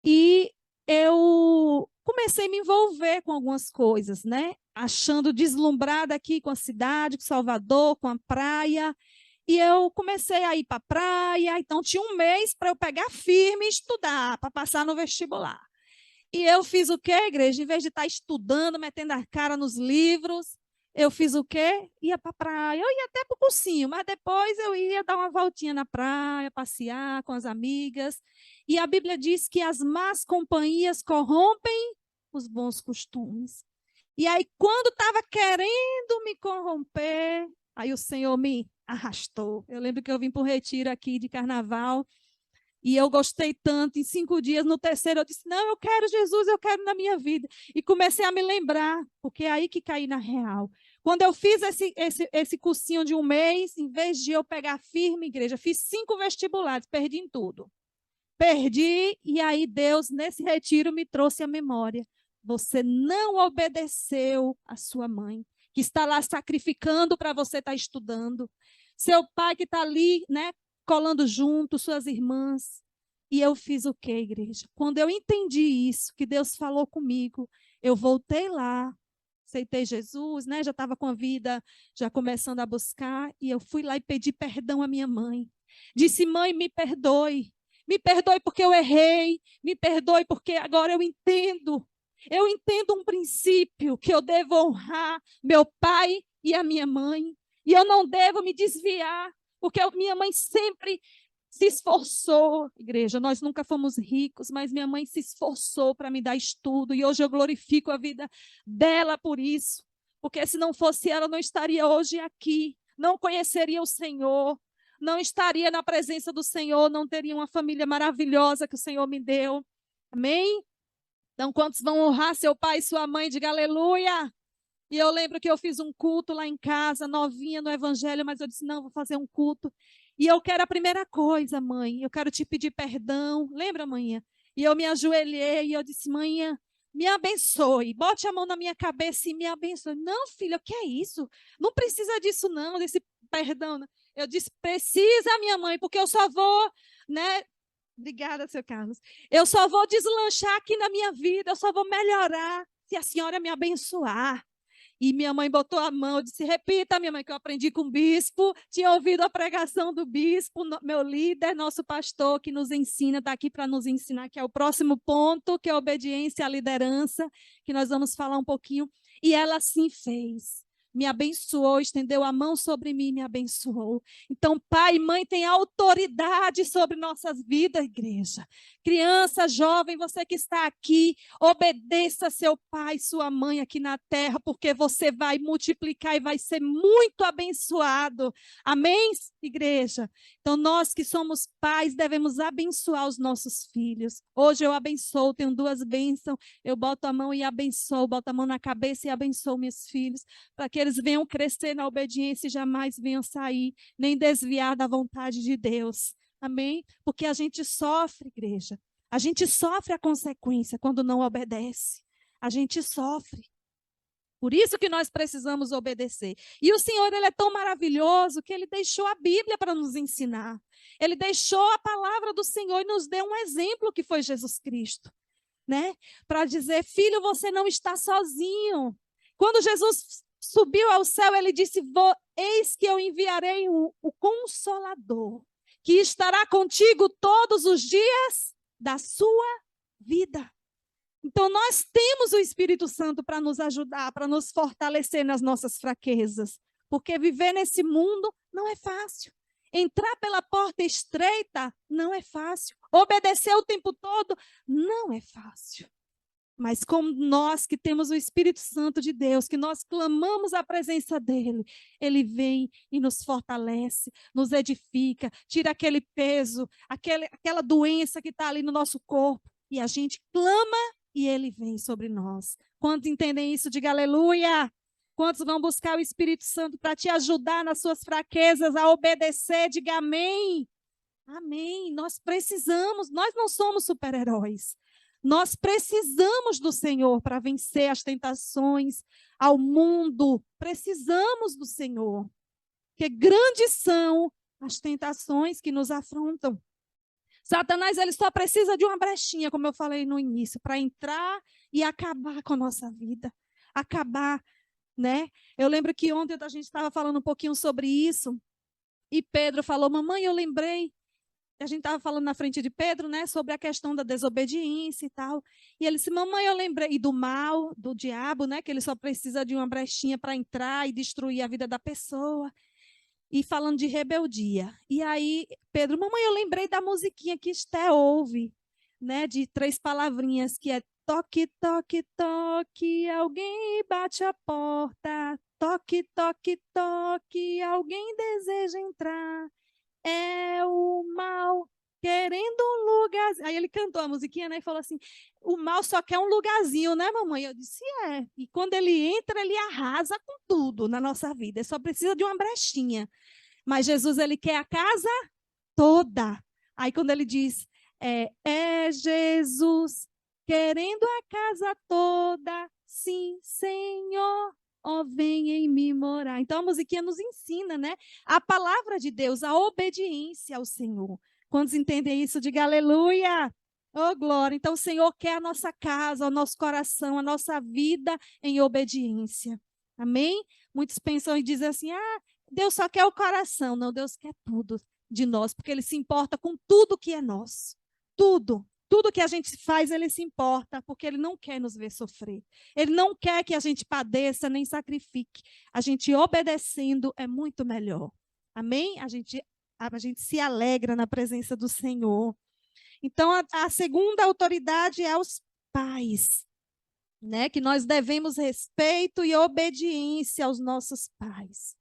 e eu comecei a me envolver com algumas coisas, né, achando deslumbrada aqui com a cidade, com Salvador, com a praia, e eu comecei a ir para a praia, então tinha 1 mês para eu pegar firme e estudar, para passar no vestibular. E eu fiz o quê, igreja? Em vez de estar estudando, metendo a cara nos livros, eu fiz o quê? Ia para a praia. Eu ia até para o cursinho, mas depois eu ia dar uma voltinha na praia, passear com as amigas. E a Bíblia diz que as más companhias corrompem os bons costumes. E aí, quando estava querendo me corromper, aí o Senhor me arrastou. Eu lembro que eu vim para um retiro aqui de carnaval, e eu gostei tanto, em 5 dias, no terceiro eu disse, não, eu quero Jesus, eu quero na minha vida. E comecei a me lembrar, porque é aí que caí na real. Quando eu fiz esse cursinho de 1 mês, em vez de eu pegar firme, igreja, fiz 5 vestibulares, perdi em tudo. Perdi, e aí Deus, nesse retiro, me trouxe a memória. Você não obedeceu a sua mãe, que está lá sacrificando para você estar estudando. Seu pai que está ali, né, colando junto, suas irmãs. E eu fiz o quê, igreja? Quando eu entendi isso, que Deus falou comigo, eu voltei lá, aceitei Jesus, né? Já estava com a vida, já começando a buscar, e eu fui lá e pedi perdão à minha mãe. Disse, mãe, me perdoe. Me perdoe porque eu errei, me perdoe porque agora eu entendo Eu entendo um princípio que eu devo honrar meu pai e a minha mãe. E eu não devo me desviar, porque minha mãe sempre se esforçou. Igreja, nós nunca fomos ricos, mas minha mãe se esforçou para me dar estudo. E hoje eu glorifico a vida dela por isso. Porque se não fosse ela, eu não estaria hoje aqui. Não conheceria o Senhor. Não estaria na presença do Senhor. Não teria uma família maravilhosa que o Senhor me deu. Amém? Então, quantos vão honrar seu pai e sua mãe? Diga aleluia. E eu lembro que eu fiz um culto lá em casa, novinha no evangelho, mas eu disse, não, vou fazer um culto. E eu quero a primeira coisa, mãe, eu quero te pedir perdão. Lembra, mãe? E eu me ajoelhei e eu disse, mãe, me abençoe, bote a mão na minha cabeça e me abençoe. Não, filha, o que é isso? Não precisa disso, não, desse perdão. Eu disse, precisa, minha mãe, porque eu só vou, né? Obrigada, seu Carlos. Eu só vou deslanchar aqui na minha vida, eu só vou melhorar se a senhora me abençoar. E minha mãe botou a mão, eu disse, repita, minha mãe, que eu aprendi com o bispo, tinha ouvido a pregação do bispo, meu líder, nosso pastor, que nos ensina, está aqui para nos ensinar, que é o próximo ponto, que é a obediência à liderança, que nós vamos falar um pouquinho. E ela assim fez. Me abençoou, estendeu a mão sobre mim e me abençoou. Então, pai e mãe têm autoridade sobre nossas vidas, igreja. Criança, jovem, você que está aqui, obedeça seu pai e sua mãe aqui na terra, porque você vai multiplicar e vai ser muito abençoado. Amém, igreja? Então, nós que somos pais, devemos abençoar os nossos filhos. Hoje eu abençoo, tenho 2 bênçãos, eu boto a mão e abençoo, boto a mão na cabeça e abençoo meus filhos, para que eles venham crescer na obediência e jamais venham sair, nem desviar da vontade de Deus. Amém? Porque a gente sofre, igreja. A gente sofre a consequência quando não obedece. A gente sofre. Por isso que nós precisamos obedecer. E o Senhor, ele é tão maravilhoso que ele deixou a Bíblia para nos ensinar. Ele deixou a palavra do Senhor e nos deu um exemplo que foi Jesus Cristo, né? Para dizer, filho, você não está sozinho. Quando Jesus subiu ao céu, ele disse, eis que eu enviarei o Consolador, que estará contigo todos os dias da sua vida. Então, nós temos o Espírito Santo para nos ajudar, para nos fortalecer nas nossas fraquezas, porque viver nesse mundo não é fácil. Entrar pela porta estreita não é fácil. Obedecer o tempo todo não é fácil. Mas como nós que temos o Espírito Santo de Deus, que nós clamamos a presença dele, ele vem e nos fortalece, nos edifica, tira aquele peso, aquela doença que está ali no nosso corpo, e a gente clama e ele vem sobre nós. Quantos entendem isso? Diga aleluia! Quantos vão buscar o Espírito Santo para te ajudar nas suas fraquezas, a obedecer? Diga amém! Amém! Nós precisamos, nós não somos super-heróis. Nós precisamos do Senhor para vencer as tentações ao mundo. Precisamos do Senhor. Porque grandes são as tentações que nos afrontam. Satanás, ele só precisa de uma brechinha, como eu falei no início, para entrar e acabar com a nossa vida. Acabar, né? Eu lembro que ontem a gente estava falando um pouquinho sobre isso, e Pedro falou, mamãe, eu lembrei, a gente estava falando na frente de Pedro, né, sobre a questão da desobediência e tal, e ele disse, mamãe, eu lembrei, e do mal, do diabo, né, que ele só precisa de uma brechinha para entrar e destruir a vida da pessoa. E falando de rebeldia. E aí, Pedro, mamãe, eu lembrei da musiquinha que Esté ouve, né? De 3 palavrinhas, que é toque, toque, toque, alguém bate a porta. Toque, toque, toque, alguém deseja entrar. É o mal querendo um lugar. Aí ele cantou a musiquinha, né? E falou assim: o mal só quer um lugarzinho, né, mamãe? Eu disse: é. E quando ele entra, ele arrasa com tudo na nossa vida. Ele só precisa de uma brechinha. Mas Jesus, ele quer a casa toda. Aí quando ele diz: é Jesus querendo a casa toda, sim, Senhor. Ó, vem em mim morar. Então a musiquinha nos ensina, né? A palavra de Deus, a obediência ao Senhor. Quantos entendem isso? Diga aleluia. Oh, glória. Então o Senhor quer a nossa casa, o nosso coração, a nossa vida em obediência. Amém? Muitos pensam e dizem assim, Deus só quer o coração. Não, Deus quer tudo de nós, porque Ele se importa com tudo que é nosso. Tudo, tudo que a gente faz, ele se importa, porque ele não quer nos ver sofrer. Ele não quer que a gente padeça nem sacrifique. A gente obedecendo é muito melhor. Amém? A gente se alegra na presença do Senhor. Então, a segunda autoridade é aos pais, né? Que nós devemos respeito e obediência aos nossos pais.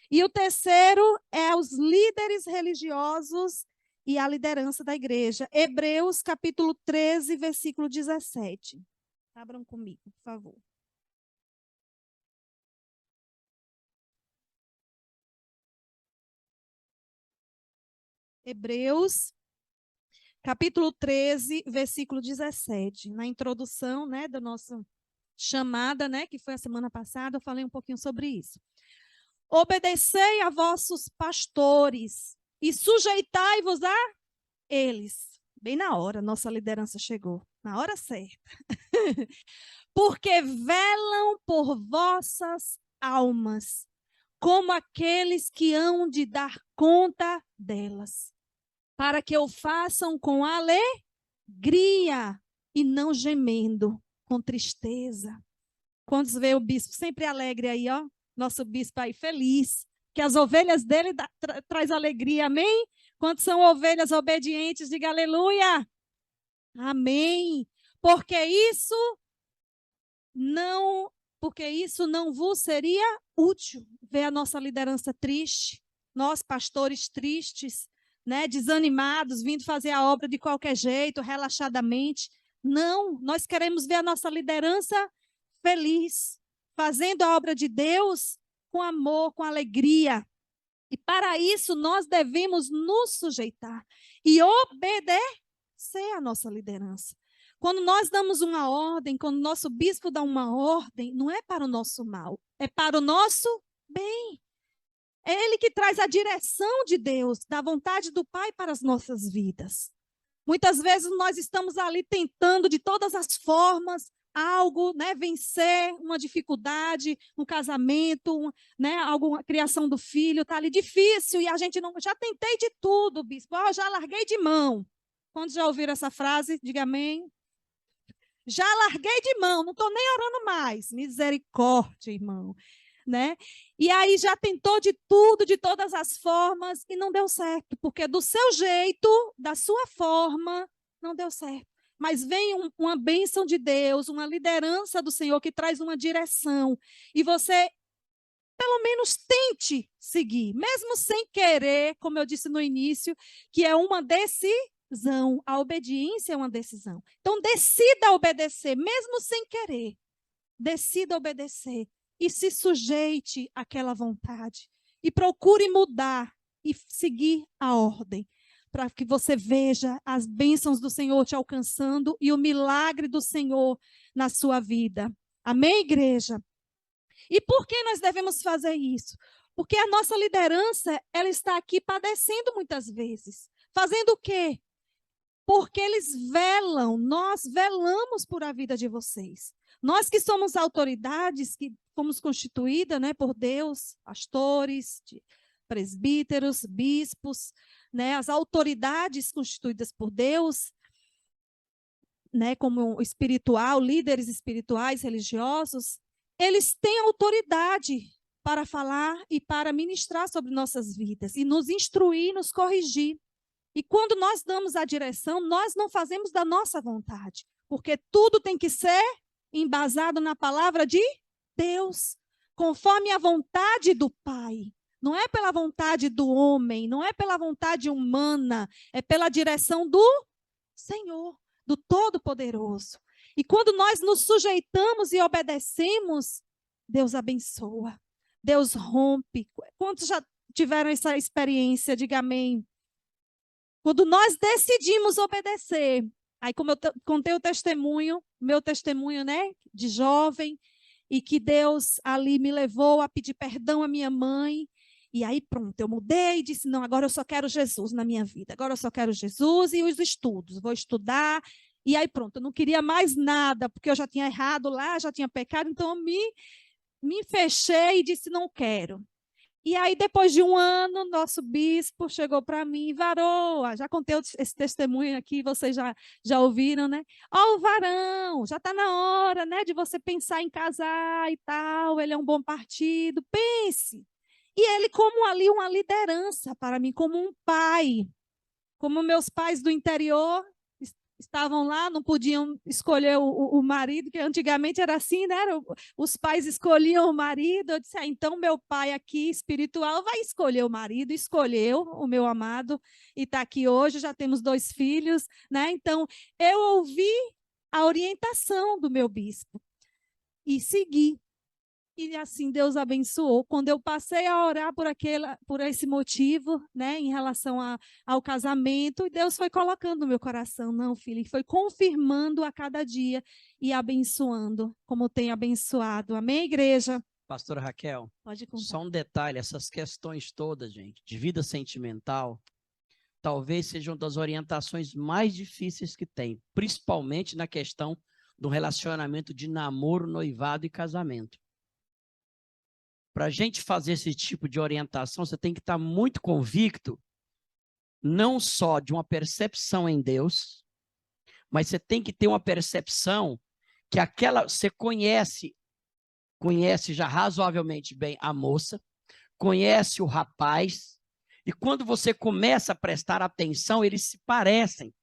E o terceiro é aos líderes religiosos e à liderança da igreja. Hebreus, capítulo 13, versículo 17. Abram comigo, por favor. Hebreus, capítulo 13, versículo 17. Na introdução, né, da nossa chamada, né, que foi a semana passada, eu falei um pouquinho sobre isso. Obedecei a vossos pastores e sujeitai-vos a eles. Bem na hora, nossa liderança chegou, na hora certa. Porque velam por vossas almas, como aqueles que hão de dar conta delas, para que o façam com alegria e não gemendo, com tristeza. Quando vê o bispo sempre alegre aí, ó, nosso bispo aí feliz, que as ovelhas dele traz alegria, amém? Quando são ovelhas obedientes, diga aleluia. Amém. Porque isso não vos seria útil. Ver a nossa liderança triste, nós pastores tristes, né, desanimados, vindo fazer a obra de qualquer jeito, relaxadamente. Não, nós queremos ver a nossa liderança feliz, fazendo a obra de Deus com amor, com alegria. E para isso nós devemos nos sujeitar e obedecer à nossa liderança. Quando nós damos uma ordem, quando o nosso bispo dá uma ordem, não é para o nosso mal, é para o nosso bem. É ele que traz a direção de Deus, da vontade do Pai para as nossas vidas. Muitas vezes nós estamos ali tentando de todas as formas algo, né, vencer uma dificuldade, um casamento, né, alguma criação do filho, está ali difícil e a gente não, já tentei de tudo, bispo, já larguei de mão. Quando já ouviram essa frase, diga amém. Já larguei de mão, não estou nem orando mais. Misericórdia, irmão. Né? E aí já tentou de tudo, de todas as formas, e não deu certo, porque do seu jeito, da sua forma, não deu certo. Mas vem uma bênção de Deus, uma liderança do Senhor que traz uma direção, e você, pelo menos, tente seguir, mesmo sem querer, como eu disse no início, que é uma decisão, a obediência é uma decisão. Então, decida obedecer, mesmo sem querer, decida obedecer. E se sujeite àquela vontade. E procure mudar e seguir a ordem. Para que você veja as bênçãos do Senhor te alcançando e o milagre do Senhor na sua vida. Amém, igreja? E por que nós devemos fazer isso? Porque a nossa liderança, ela está aqui padecendo muitas vezes. Fazendo o quê? Porque eles velam, nós velamos por a vida de vocês. Nós que somos autoridades, que fomos constituídas, né, por Deus, pastores, presbíteros, bispos, né, as autoridades constituídas por Deus, né, como espiritual, líderes espirituais, religiosos, eles têm autoridade para falar e para ministrar sobre nossas vidas e nos instruir, nos corrigir. E quando nós damos a direção, nós não fazemos da nossa vontade, porque tudo tem que ser embasado na palavra de Deus, conforme a vontade do Pai. Não é pela vontade do homem, não é pela vontade humana, é pela direção do Senhor, do Todo-Poderoso. E quando nós nos sujeitamos e obedecemos, Deus abençoa, Deus rompe. Quantos já tiveram essa experiência? Diga amém. Quando nós decidimos obedecer, aí como eu contei o testemunho, meu testemunho, né, de jovem, e que Deus ali me levou a pedir perdão à minha mãe, e aí pronto, eu mudei e disse, não, agora eu só quero Jesus na minha vida, agora eu só quero Jesus e os estudos, vou estudar, e aí pronto, eu não queria mais nada, porque eu já tinha errado lá, já tinha pecado, então eu me fechei e disse, não quero. E aí, depois de um ano, nosso bispo chegou para mim, Varoa, já contei esse testemunho aqui, vocês já ouviram, né? Ó, o varão, já está na hora, né, de você pensar em casar e tal, ele é um bom partido, pense. E ele como ali uma liderança para mim, como um pai, como meus pais do interior estavam lá, não podiam escolher o marido, que antigamente era assim, né? Os pais escolhiam o marido. Eu disse, então meu pai aqui, espiritual, vai escolher o marido, escolheu o meu amado, e está aqui hoje, já temos 2 filhos, né? Então, eu ouvi a orientação do meu bispo e segui. E assim Deus abençoou. Quando eu passei a orar por esse motivo, né, em relação ao casamento, e Deus foi colocando no meu coração, não, filho, e foi confirmando a cada dia e abençoando, como tem abençoado. Amém, igreja? Pastora Raquel, Pode contar. só um detalhe, essas questões todas, gente, de vida sentimental, talvez sejam das orientações mais difíceis que tem, principalmente na questão do relacionamento de namoro, noivado e casamento. Para a gente fazer esse tipo de orientação, você tem que estar muito convicto, não só de uma percepção em Deus, mas você tem que ter uma percepção que você conhece já razoavelmente bem a moça, conhece o rapaz, e quando você começa a prestar atenção, eles se parecem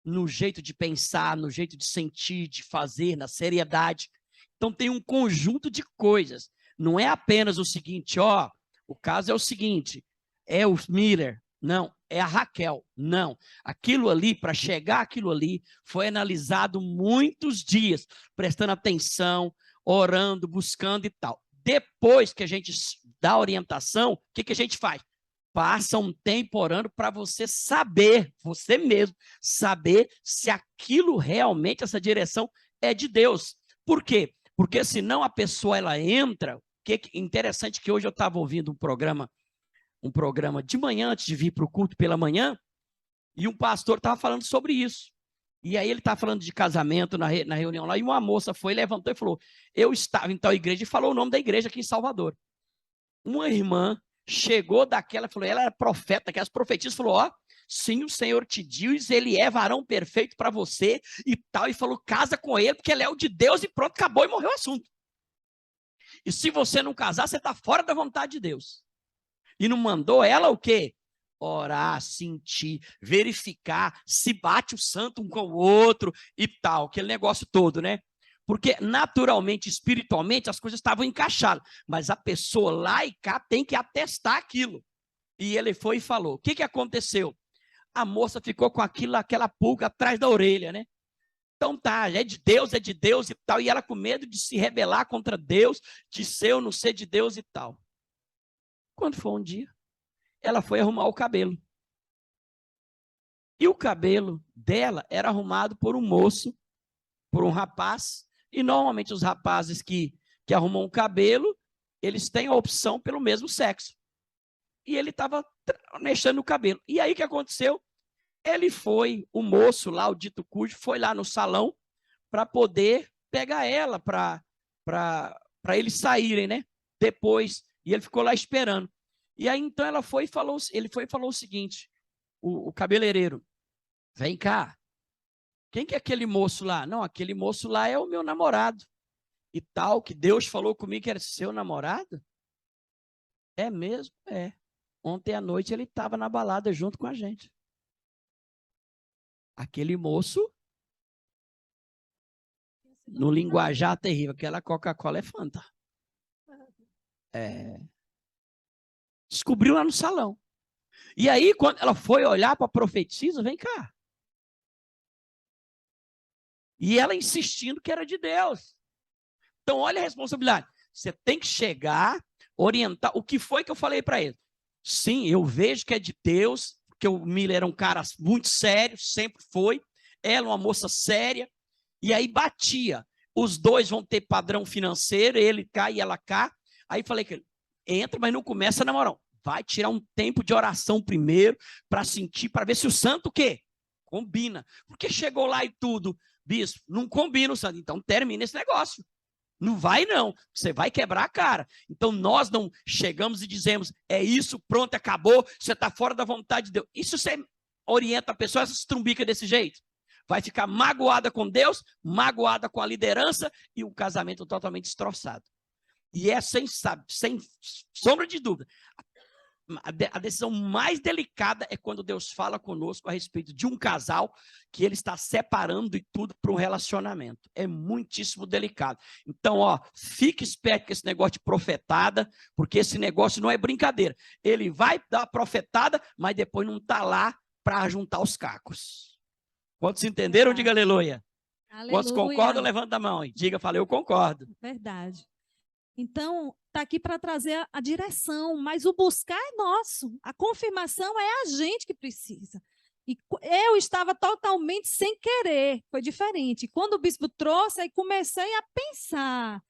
no jeito de pensar, no jeito de sentir, de fazer, na seriedade. Então tem um conjunto de coisas. Não é apenas o seguinte, ó, o caso é o seguinte, é o Miller, não, é a Raquel, não. Aquilo ali, para chegar aquilo ali, foi analisado muitos dias, prestando atenção, orando, buscando e tal. Depois que a gente dá a orientação, o que a gente faz? Passa um tempo orando para você saber, você mesmo, saber se aquilo realmente, essa direção é de Deus. Por quê? Porque senão a pessoa ela entra, que interessante que hoje eu estava ouvindo um programa de manhã, antes de vir para o culto pela manhã, e um pastor estava falando sobre isso. E aí ele estava falando de casamento na reunião lá, e uma moça foi, levantou e falou, eu estava em tal igreja, e falou o nome da igreja aqui em Salvador. Uma irmã chegou daquela, falou, ela era profeta, que as profetisas falou, ó, sim, o Senhor te diz, ele é varão perfeito para você e tal, e falou, casa com ele, porque ele é o de Deus, e pronto, acabou e morreu o assunto. E se você não casar, você está fora da vontade de Deus. E não mandou ela o quê? Orar, sentir, verificar se bate o santo um com o outro e tal, aquele negócio todo, né? Porque naturalmente, espiritualmente, as coisas estavam encaixadas, mas a pessoa lá e cá tem que atestar aquilo. E ele foi e falou, o que aconteceu? A moça ficou com aquela pulga atrás da orelha, né? Então tá, é de Deus e tal, e ela com medo de se rebelar contra Deus, de ser ou não ser de Deus e tal. Quando foi um dia, ela foi arrumar o cabelo. E o cabelo dela era arrumado por um moço, por um rapaz, e normalmente os rapazes que arrumam o cabelo, eles têm a opção pelo mesmo sexo. E ele estava mexendo no cabelo. E aí o que aconteceu? Ele foi, o moço lá, o dito cujo, foi lá no salão para poder pegar ela, para eles saírem, né? Depois, e ele ficou lá esperando. E aí então ela foi e falou, ele foi e falou o seguinte, o cabeleireiro, vem cá, quem que é aquele moço lá? Não, aquele moço lá é o meu namorado. E tal, que Deus falou comigo que era seu namorado? É mesmo? É. Ontem à noite ele estava na balada junto com a gente. Aquele moço, no linguajar terrível, aquela Coca-Cola é Fanta. É. Descobriu lá no salão. E aí, quando ela foi olhar para a profetisa, vem cá. E ela insistindo que era de Deus. Então, olha a responsabilidade. Você tem que chegar, orientar. O que foi que eu falei para ele? Sim, eu vejo que é de Deus, porque o Miller era um cara muito sério, sempre foi. Ela uma moça séria. E aí batia. Os dois vão ter padrão financeiro, ele cá e ela cá. Aí falei que entra, mas não começa a namorar. Vai tirar um tempo de oração primeiro, para sentir, para ver se o santo o quê? Combina. Porque chegou lá e tudo, bispo, não combina o santo. Então termina esse negócio. Não vai, não. Você vai quebrar a cara. Então, nós não chegamos e dizemos, é isso, pronto, acabou, você está fora da vontade de Deus. Isso você orienta a pessoa, essa estrumbica desse jeito. Vai ficar magoada com Deus, magoada com a liderança e o casamento totalmente destroçado. E é sem sombra de dúvida. A decisão mais delicada é quando Deus fala conosco a respeito de um casal que ele está separando e tudo para um relacionamento. É muitíssimo delicado. Então, fique esperto com esse negócio de profetada, porque esse negócio não é brincadeira. Ele vai dar a profetada, mas depois não está lá para juntar os cacos. Quantos entenderam? Diga aleluia. Aleluia. Quantos concordam? Levanta a mão e diga, fala, eu concordo. Verdade. Então, está aqui para trazer a direção, mas o buscar é nosso. A confirmação é a gente que precisa. E eu estava totalmente sem querer, foi diferente. Quando o bispo trouxe, aí comecei a pensar.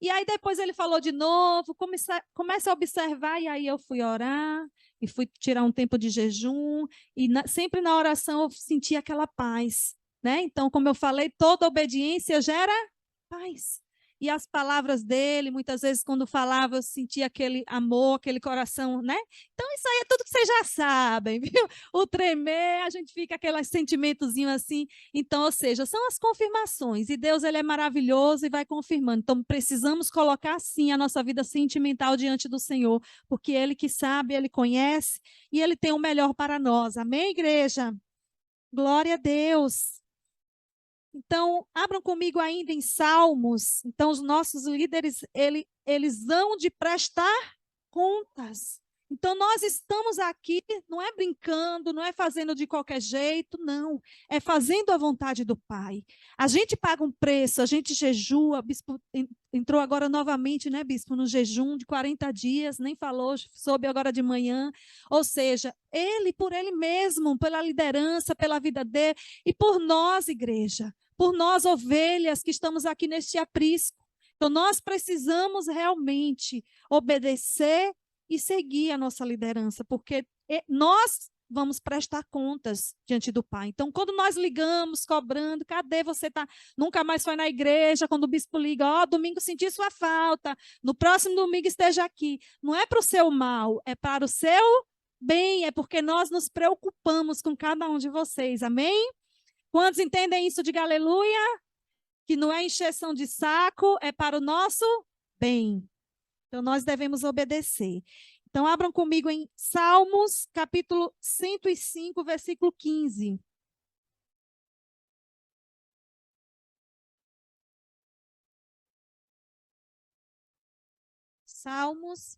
E aí depois ele falou de novo, comecei a observar, e aí eu fui orar, e fui tirar um tempo de jejum, e sempre na oração eu sentia aquela paz, né? Então, como eu falei, toda obediência gera paz. E as palavras dele, muitas vezes, quando falava, eu sentia aquele amor, aquele coração, né? Então, isso aí é tudo que vocês já sabem, viu? O tremer, a gente fica aquele sentimentozinho assim. Então, ou seja, são as confirmações. E Deus, ele é maravilhoso e vai confirmando. Então, precisamos colocar, sim, a nossa vida sentimental diante do Senhor, porque Ele que sabe, Ele conhece e Ele tem o melhor para nós. Amém, igreja? Glória a Deus. Então, abram comigo ainda em Salmos. Então, os nossos líderes, eles hão de prestar contas. Então, nós estamos aqui, não é brincando, não é fazendo de qualquer jeito, não. É fazendo a vontade do Pai. A gente paga um preço, a gente jejua. O bispo entrou agora novamente, né, bispo, no jejum de 40 dias, nem falou, soube agora de manhã. Ou seja, ele, por ele mesmo, pela liderança, pela vida dele, e por nós, igreja, por nós, ovelhas, que estamos aqui neste aprisco. Então, nós precisamos realmente obedecer e seguir a nossa liderança, porque nós vamos prestar contas diante do Pai. Então, quando nós ligamos, cobrando, cadê você? Nunca mais foi na igreja, quando o bispo liga, domingo senti sua falta, no próximo domingo esteja aqui. Não é para o seu mal, é para o seu bem, é porque nós nos preocupamos com cada um de vocês, amém? Quantos entendem isso? Diga aleluia, que não é encheção de saco, é para o nosso bem. Então, nós devemos obedecer. Então, abram comigo em Salmos, capítulo 105, versículo 15. Salmos.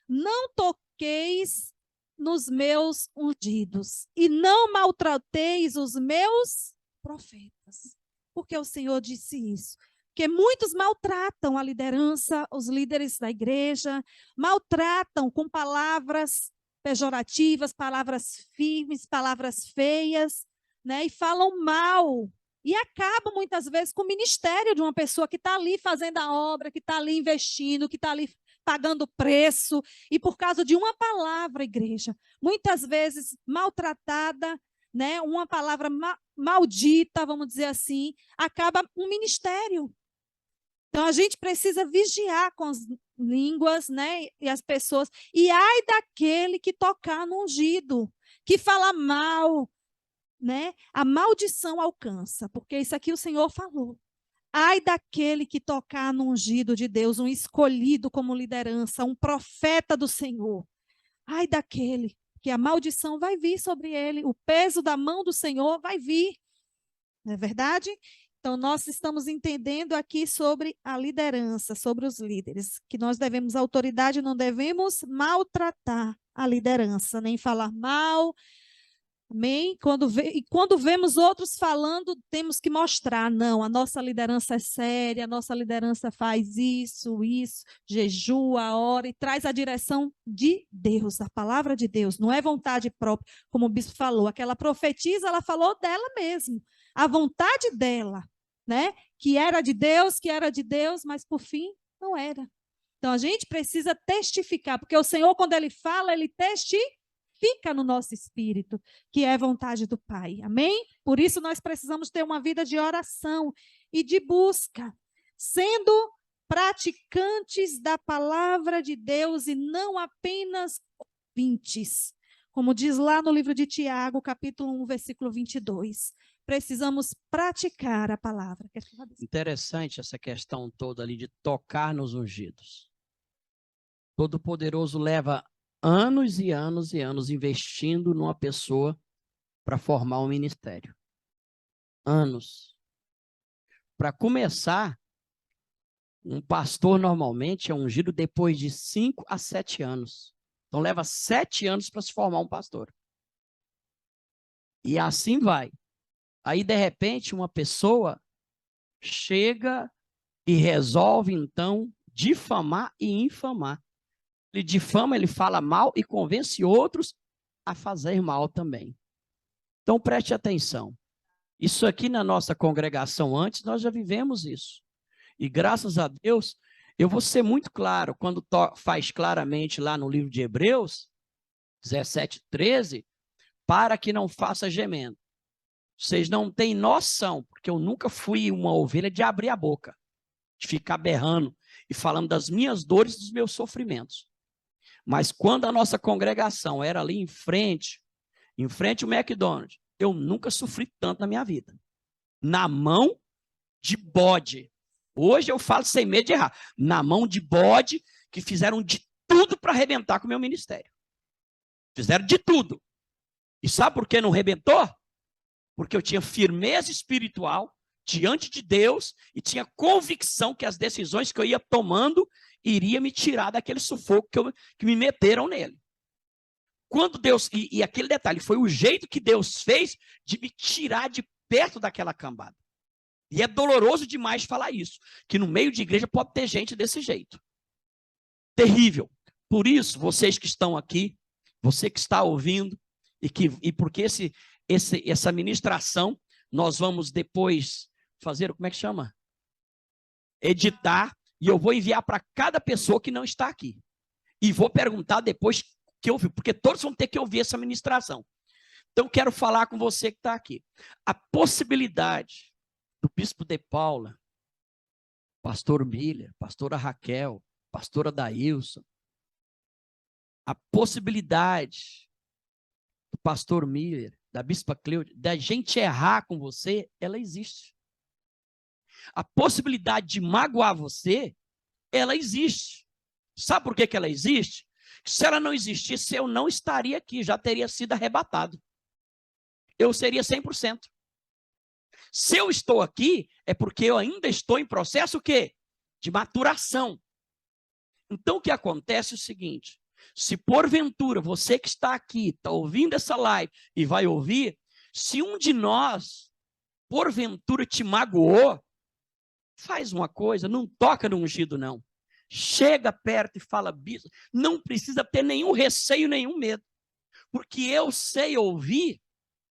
Não toqueis nos meus ungidos e não maltrateis os meus profetas. Porque o Senhor disse isso. Porque muitos maltratam a liderança, os líderes da igreja, maltratam com palavras pejorativas, palavras firmes, palavras feias, né? E falam mal. E acabam, muitas vezes, com o ministério de uma pessoa que está ali fazendo a obra, que está ali investindo, que está ali pagando preço, e por causa de uma palavra, igreja, muitas vezes maltratada, né? Uma palavra maldita, vamos dizer assim, acaba um ministério. Então, a gente precisa vigiar com as línguas, né, e as pessoas. E ai daquele que tocar no ungido, que fala mal, né? A maldição alcança, porque isso aqui o Senhor falou. Ai daquele que tocar no ungido de Deus, um escolhido como liderança, um profeta do Senhor. Ai daquele, que a maldição vai vir sobre ele, o peso da mão do Senhor vai vir. Não é verdade? Então, nós estamos entendendo aqui sobre a liderança, sobre os líderes, que nós devemos, a autoridade, não devemos maltratar a liderança, nem falar mal. Amém? Quando vemos outros falando, temos que mostrar, não, a nossa liderança é séria, a nossa liderança faz isso, jejua, ora e traz a direção de Deus, a palavra de Deus, não é vontade própria, como o bispo falou, aquela profetisa, ela falou dela mesmo, a vontade dela, né? Que era de Deus, mas por fim não era. Então a gente precisa testificar, porque o Senhor, quando Ele fala, Ele testifica no nosso espírito, que é vontade do Pai. Amém? Por isso nós precisamos ter uma vida de oração e de busca. sendo praticantes da palavra de Deus e não apenas ouvintes. Como diz lá no livro de Tiago, capítulo 1, versículo 22. Precisamos praticar a palavra. Interessante essa questão toda ali de tocar nos ungidos. Todo-Poderoso leva anos e anos e anos investindo numa pessoa para formar um ministério. Anos. Para começar, um pastor normalmente é ungido depois de 5 a 7 anos. Então leva 7 anos para se formar um pastor. E assim vai. Aí, de repente, uma pessoa chega e resolve, então, difamar e infamar. Ele difama, ele fala mal e convence outros a fazer mal também. Então, preste atenção. Isso aqui na nossa congregação antes, nós já vivemos isso. E graças a Deus, eu vou ser muito claro, quando faz claramente lá no livro de Hebreus, 17:13, para que não faça gemendo. Vocês não têm noção, porque eu nunca fui uma ovelha de abrir a boca, de ficar berrando e falando das minhas dores e dos meus sofrimentos. Mas quando a nossa congregação era ali em frente ao McDonald's, eu nunca sofri tanto na minha vida. Na mão de bode. Hoje eu falo sem medo de errar. Na mão de bode que fizeram de tudo para arrebentar com o meu ministério. Fizeram de tudo. E sabe por que não arrebentou? Porque eu tinha firmeza espiritual diante de Deus e tinha convicção que as decisões que eu ia tomando iria me tirar daquele sufoco que me meteram nele. Quando Deus, e aquele detalhe, foi o jeito que Deus fez de me tirar de perto daquela cambada. E é doloroso demais falar isso, que no meio de igreja pode ter gente desse jeito. Terrível. Por isso, vocês que estão aqui, você que está ouvindo, e porque essa ministração, nós vamos depois fazer, como é que chama? Editar, e eu vou enviar para cada pessoa que não está aqui. E vou perguntar depois que ouviu, porque todos vão ter que ouvir essa ministração. Então, quero falar com você que está aqui. A possibilidade do bispo de Paula, pastor Miller, pastora Raquel, pastora Daílson, a possibilidade do pastor Miller, da bispa Cleude, da gente errar com você, ela existe. A possibilidade de magoar você, ela existe. Sabe por que ela existe? Se ela não existisse, eu não estaria aqui, já teria sido arrebatado. Eu seria 100%. Se eu estou aqui, é porque eu ainda estou em processo o quê? De maturação. Então, o que acontece é o seguinte, se porventura você que está aqui, está ouvindo essa live e vai ouvir, se um de nós, porventura, te magoou, faz uma coisa, não toca no ungido, não. Chega perto e fala, bispo, não precisa ter nenhum receio, nenhum medo, porque eu sei ouvir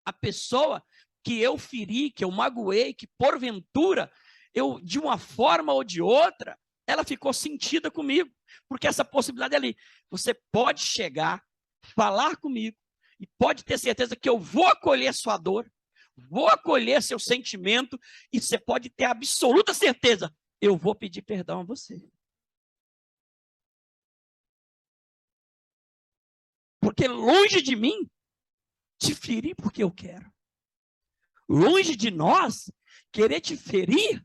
a pessoa que eu feri, que eu magoei, que porventura, eu, de uma forma ou de outra, ela ficou sentida comigo, porque essa possibilidade é ali. Você pode chegar, falar comigo, e pode ter certeza que eu vou acolher sua dor, vou acolher seu sentimento, e você pode ter absoluta certeza, eu vou pedir perdão a você. Porque longe de mim, te ferir porque eu quero. Longe de nós, querer te ferir,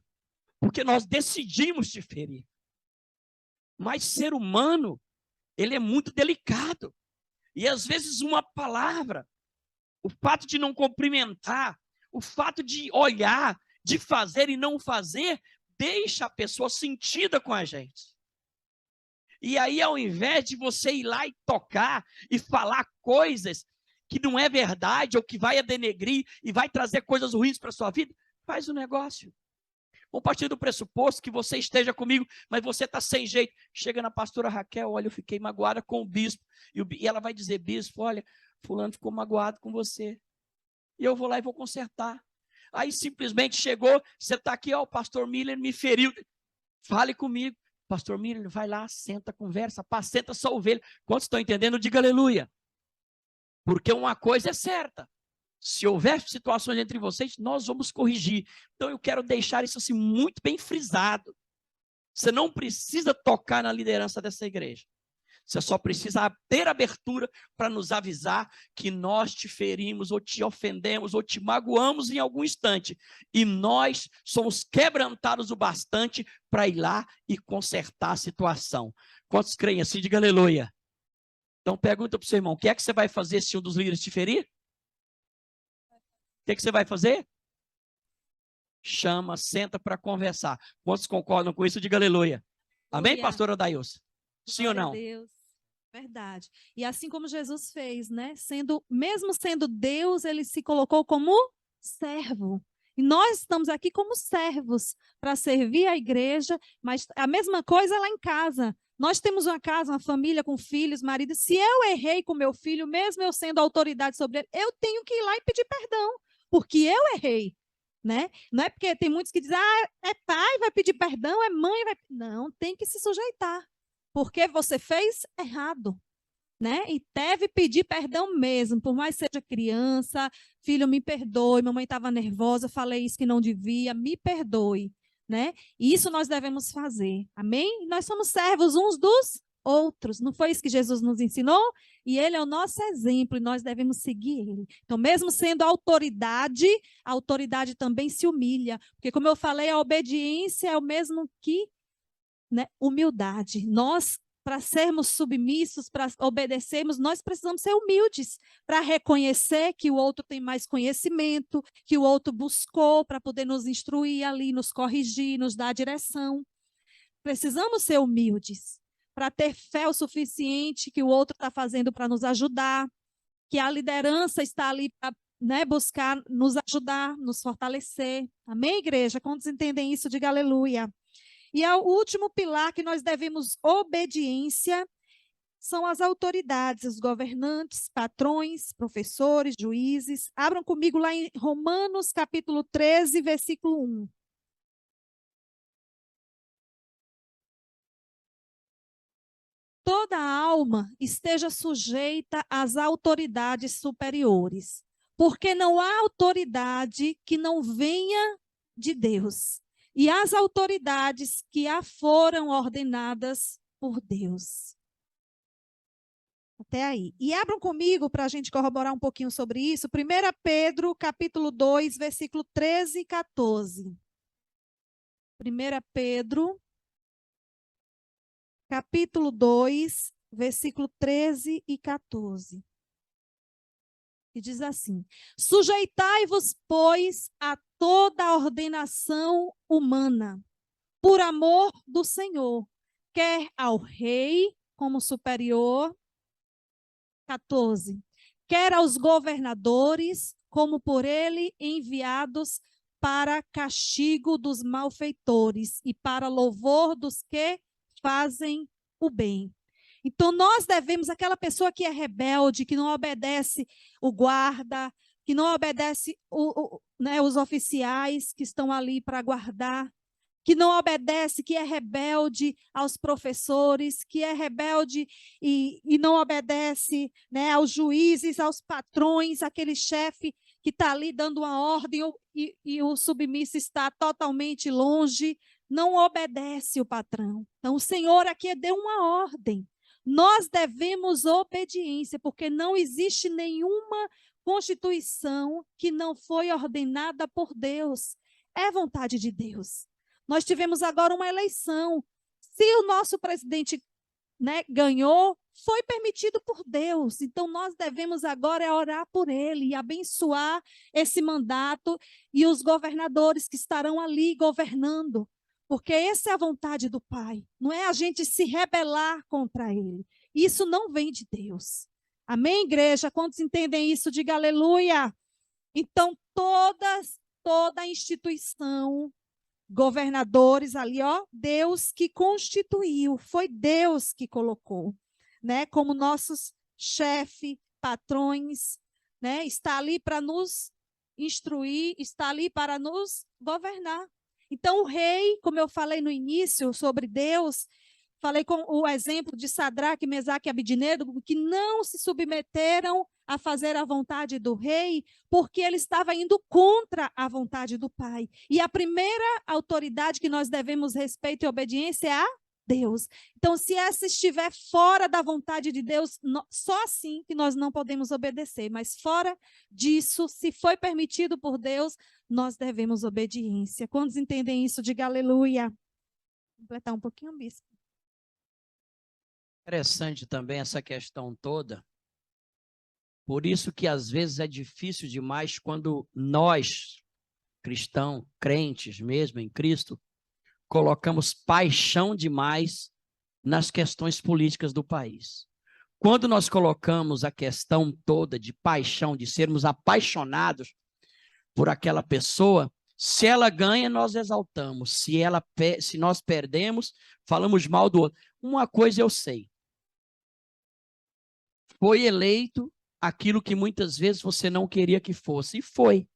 porque nós decidimos te ferir. Mas ser humano, ele é muito delicado. E às vezes uma palavra, o fato de não cumprimentar, o fato de olhar, de fazer e não fazer, deixa a pessoa sentida com a gente. E aí, ao invés de você ir lá e tocar e falar coisas que não é verdade ou que vai a denegrir e vai trazer coisas ruins para a sua vida, faz o negócio. Vamos partir do pressuposto que você esteja comigo, mas você está sem jeito. Chega na pastora Raquel, olha, eu fiquei magoada com o bispo. E ela vai dizer, bispo, olha, fulano ficou magoado com você. E eu vou lá e vou consertar. Aí simplesmente chegou, você está aqui, ó, o pastor Miller me feriu. Fale comigo. Pastor Miller, vai lá, senta, conversa, apacenta sua ovelha. Quantos estão entendendo? Diga aleluia. Porque uma coisa é certa. Se houver situações entre vocês, nós vamos corrigir. Então eu quero deixar isso assim muito bem frisado. Você não precisa tocar na liderança dessa igreja. Você só precisa ter abertura para nos avisar que nós te ferimos, ou te ofendemos, ou te magoamos em algum instante. E nós somos quebrantados o bastante para ir lá e consertar a situação. Quantos creem assim? Diga aleluia. Então pergunta para o seu irmão, o que é que você vai fazer se um dos líderes te ferir? O que é que você vai fazer? Chama, senta para conversar. Quantos concordam com isso? Diga aleluia. Amém, pastora Dailson? Sim ou não? Deus. Verdade. E assim como Jesus fez, né? Mesmo sendo Deus, ele se colocou como servo. E nós estamos aqui como servos para servir a igreja, mas a mesma coisa lá em casa. Nós temos uma casa, uma família com filhos, marido. Se eu errei com meu filho, mesmo eu sendo autoridade sobre ele, eu tenho que ir lá e pedir perdão, porque eu errei. Né? Não é porque tem muitos que dizem, é pai, vai pedir perdão, é mãe, vai... Não, tem que se sujeitar, porque você fez errado, né? E deve pedir perdão mesmo, por mais seja criança, filho, me perdoe, mamãe estava nervosa, falei isso que não devia, me perdoe, né? E isso nós devemos fazer, amém? Nós somos servos uns dos outros, não foi isso que Jesus nos ensinou? E ele é o nosso exemplo e nós devemos seguir ele. Então, mesmo sendo autoridade, a autoridade também se humilha, porque como eu falei, a obediência é o mesmo que, né, humildade. Nós, para sermos submissos, para obedecermos, nós precisamos ser humildes, para reconhecer que o outro tem mais conhecimento, que o outro buscou para poder nos instruir ali, nos corrigir, nos dar direção. Precisamos ser humildes, para ter fé o suficiente que o outro está fazendo para nos ajudar, que a liderança está ali para, né, buscar nos ajudar, nos fortalecer. Amém, igreja? Quantos entendem isso? Diga aleluia. E o último pilar que nós devemos obediência são as autoridades, os governantes, patrões, professores, juízes. Abram comigo lá em Romanos, capítulo 13, versículo 1. Toda alma esteja sujeita às autoridades superiores, porque não há autoridade que não venha de Deus, e as autoridades que a foram ordenadas por Deus. Até aí. E abram comigo para a gente corroborar um pouquinho sobre isso. 1 Pedro, capítulo 2, versículo 13 e 14. 1 Pedro, capítulo 2, versículo 13 e 14. E diz assim: sujeitai-vos, pois, a toda a ordenação humana, por amor do Senhor, quer ao rei como superior, 14, quer aos governadores, como por ele enviados para castigo dos malfeitores e para louvor dos que fazem o bem. Então, nós devemos, aquela pessoa que é rebelde, que não obedece o guarda, que não obedece né, os oficiais que estão ali para guardar, que não obedece, que é rebelde aos professores, que é rebelde e não obedece, né, aos juízes, aos patrões, aquele chefe que está ali dando uma ordem e o submisso está totalmente longe, não obedece o patrão. Então, o Senhor aqui deu uma ordem. Nós devemos obediência, porque não existe nenhuma constituição que não foi ordenada por Deus. É vontade de Deus. Nós tivemos agora uma eleição. Se o nosso presidente, né, ganhou, foi permitido por Deus. Então, nós devemos agora orar por ele e abençoar esse mandato e os governadores que estarão ali governando. Porque essa é a vontade do Pai. Não é a gente se rebelar contra ele. Isso não vem de Deus. Amém, igreja? Quantos entendem isso? Diga aleluia. Então, toda instituição, governadores ali, ó, Deus que constituiu, foi Deus que colocou, né, como nossos chefes, patrões, né, está ali para nos instruir, está ali para nos governar. Então, o rei, como eu falei no início sobre Deus, Falei com o exemplo de Sadraque, Mesaque e Abidnego, que não se submeteram a fazer a vontade do rei, porque ele estava indo contra a vontade do Pai. E a primeira autoridade que nós devemos respeito e obediência é a Deus. Então, se essa estiver fora da vontade de Deus, só assim que nós não podemos obedecer. Mas fora disso, se foi permitido por Deus, nós devemos obediência. Quantos entendem isso? Diga aleluia. Vou completar um pouquinho, bispo. Interessante também essa questão toda. Por isso que às vezes é difícil demais quando nós, cristãos, crentes mesmo em Cristo, colocamos paixão demais nas questões políticas do país. Quando nós colocamos a questão toda de paixão, de sermos apaixonados por aquela pessoa, se ela ganha, nós exaltamos. Se nós perdemos, falamos mal do outro. Uma coisa eu sei. Foi eleito aquilo que muitas vezes você não queria que fosse, e foi.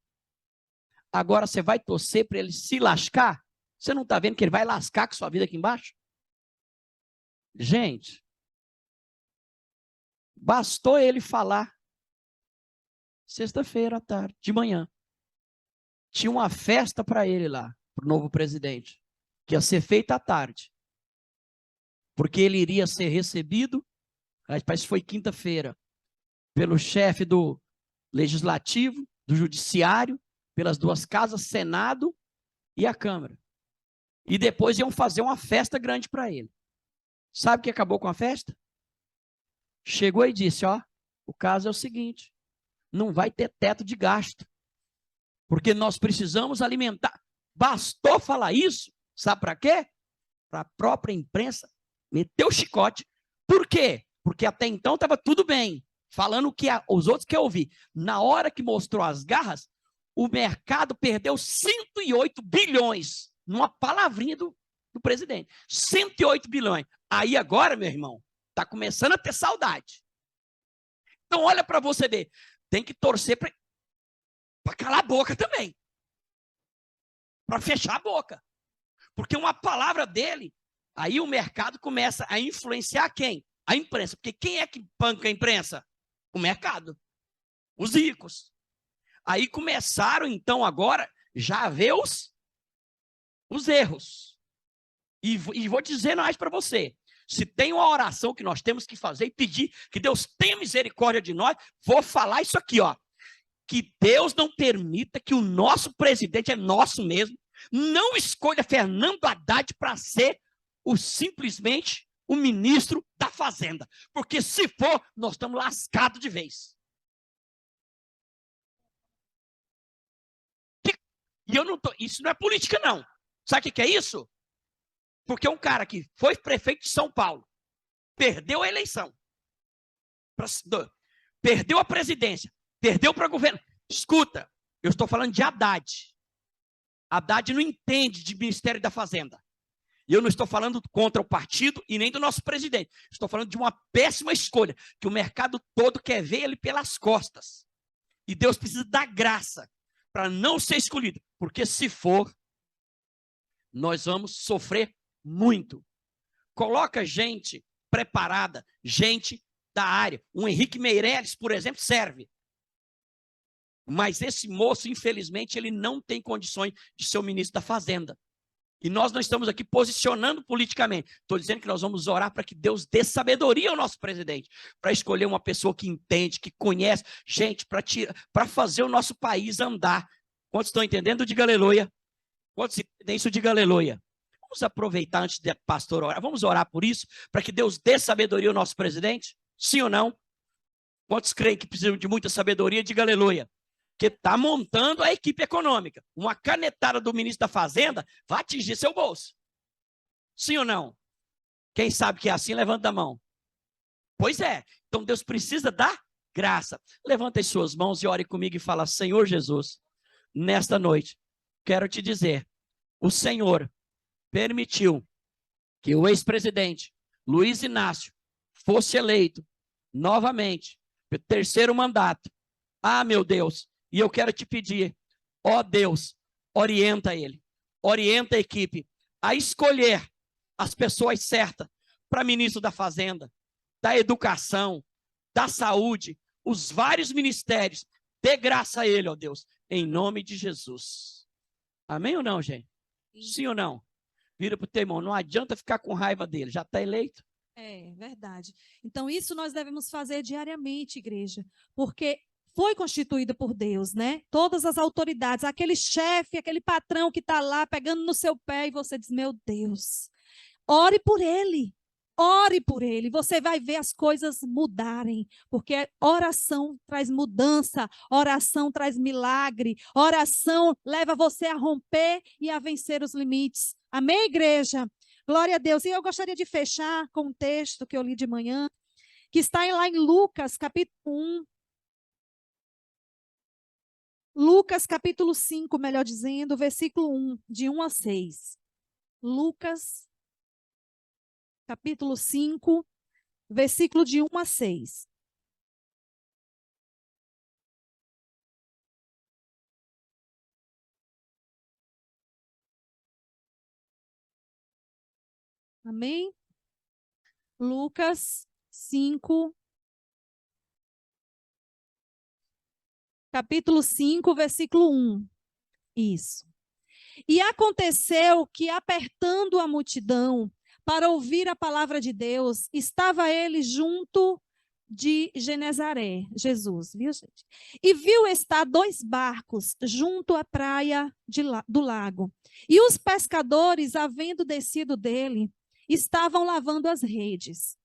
Agora você vai torcer para ele se lascar? Você não está vendo que ele vai lascar com sua vida aqui embaixo? Gente, bastou ele falar, sexta-feira à tarde, de manhã, tinha uma festa para ele lá, para o novo presidente, que ia ser feita à tarde, porque ele iria ser recebido, parece que foi quinta-feira, pelo chefe do Legislativo, do Judiciário, pelas duas casas, Senado e a Câmara. E depois iam fazer uma festa grande para ele. Sabe o que acabou com a festa? Chegou e disse, ó, o caso é o seguinte, não vai ter teto de gasto, porque nós precisamos alimentar. Bastou falar isso, sabe para quê? Para a própria imprensa meter o chicote. Por quê? Porque até então estava tudo bem, falando o que os outros querem ouvir. Na hora que mostrou as garras, o mercado perdeu 108 bilhões numa palavrinha do presidente. 108 bilhões. Aí agora, meu irmão, está começando a ter saudade. Então olha para você ver, tem que torcer para calar a boca também. Para fechar a boca. Porque uma palavra dele, aí o mercado começa a influenciar quem? A imprensa. Porque quem é que banca a imprensa? O mercado. Os ricos. Aí começaram, então, agora, já a ver os erros. E vou dizer mais para você. Se tem uma oração que nós temos que fazer e pedir que Deus tenha misericórdia de nós, vou falar isso aqui, ó. Que Deus não permita que o nosso presidente, é nosso mesmo, não escolha Fernando Haddad para ser simplesmente o ministro da Fazenda. Porque se for, nós estamos lascados de vez. E eu não tô, isso não é política, não. Sabe o que é isso? Porque um cara que foi prefeito de São Paulo, perdeu a eleição, perdeu a presidência, perdeu para governo. Escuta, eu estou falando de Haddad. Haddad não entende de Ministério da Fazenda. E eu não estou falando contra o partido e nem do nosso presidente. Estou falando de uma péssima escolha, que o mercado todo quer ver ele pelas costas. E Deus precisa dar graça para não ser escolhido. Porque se for, nós vamos sofrer muito. Coloca gente preparada, gente da área. Um Henrique Meirelles, por exemplo, serve. Mas esse moço, infelizmente, ele não tem condições de ser o ministro da Fazenda. E nós não estamos aqui posicionando politicamente. Estou dizendo que nós vamos orar para que Deus dê sabedoria ao nosso presidente, para escolher uma pessoa que entende, que conhece, gente, para fazer o nosso país andar. Quantos estão entendendo? Diga aleluia. Quantos entendem isso? Diga aleluia. Vamos aproveitar antes de pastor orar. Vamos orar por isso, para que Deus dê sabedoria ao nosso presidente? Sim ou não? Quantos creem que precisam de muita sabedoria? Diga aleluia. Que está montando a equipe econômica. Uma canetada do ministro da Fazenda vai atingir seu bolso. Sim ou não? Quem sabe que é assim, levanta a mão. Pois é. Então Deus precisa dar graça. Levanta as suas mãos e ore comigo e fala, Senhor Jesus, nesta noite, quero te dizer, o Senhor permitiu que o ex-presidente Luiz Inácio fosse eleito novamente pelo terceiro mandato. Ah, meu Deus, e eu quero te pedir, ó Deus, orienta ele, orienta a equipe a escolher as pessoas certas para ministro da Fazenda, da Educação, da Saúde, os vários ministérios. Dê graça a ele, ó Deus, em nome de Jesus. Amém ou não, gente? Sim ou não? Vira para o teu irmão, não adianta ficar com raiva dele, já está eleito. É verdade. Então, isso nós devemos fazer diariamente, igreja, porque foi constituída por Deus, né? Todas as autoridades, aquele chefe, aquele patrão que está lá pegando no seu pé e você diz, meu Deus, ore por ele. Ore por ele, você vai ver as coisas mudarem, porque oração traz mudança, oração traz milagre, oração leva você a romper e a vencer os limites. Amém, igreja? Glória a Deus. E eu gostaria de fechar com um texto que eu li de manhã, que está lá em Lucas, capítulo 1. Lucas, capítulo 5, melhor dizendo, versículo 1, de 1 a 6. Lucas, capítulo 5, versículo de 1 a 6. Amém? Lucas 5, capítulo 5, versículo 1. Isso. E aconteceu que, apertando a multidão para ouvir a palavra de Deus, estava ele junto de Genezaré, Jesus, viu, gente? E viu estar 2 barcos junto à praia do lago. E os pescadores, havendo descido dele, estavam lavando as redes.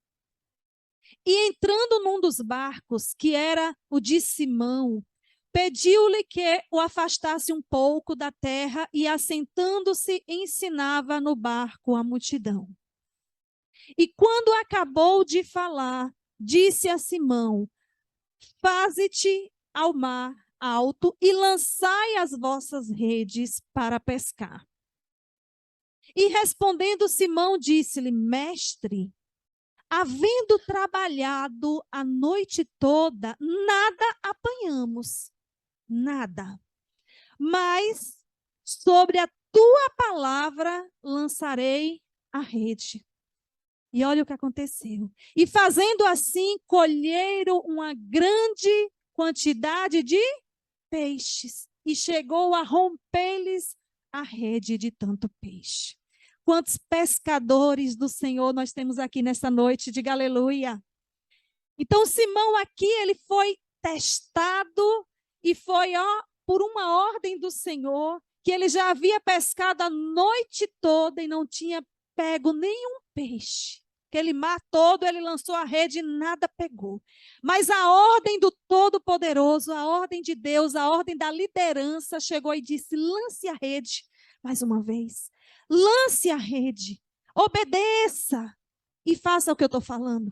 E entrando num dos barcos, que era o de Simão, pediu-lhe que o afastasse um pouco da terra e, assentando-se, ensinava no barco a multidão. E quando acabou de falar, disse a Simão, faze-te ao mar alto e lançai as vossas redes para pescar. E respondendo Simão, disse-lhe, mestre, havendo trabalhado a noite toda, nada apanhamos, nada. Mas sobre a tua palavra lançarei a rede. E olha o que aconteceu. E fazendo assim, colheram uma grande quantidade de peixes. E chegou a romper-lhes a rede de tanto peixe. Quantos pescadores do Senhor nós temos aqui nessa noite, diga aleluia. Então, Simão aqui, ele foi testado e foi, por uma ordem do Senhor, que ele já havia pescado a noite toda e não tinha pego nenhum peixe. Aquele mar todo, ele lançou a rede e nada pegou. Mas a ordem do Todo-Poderoso, a ordem de Deus, a ordem da liderança chegou e disse, lance a rede, mais uma vez. Lance a rede, obedeça e faça o que eu estou falando.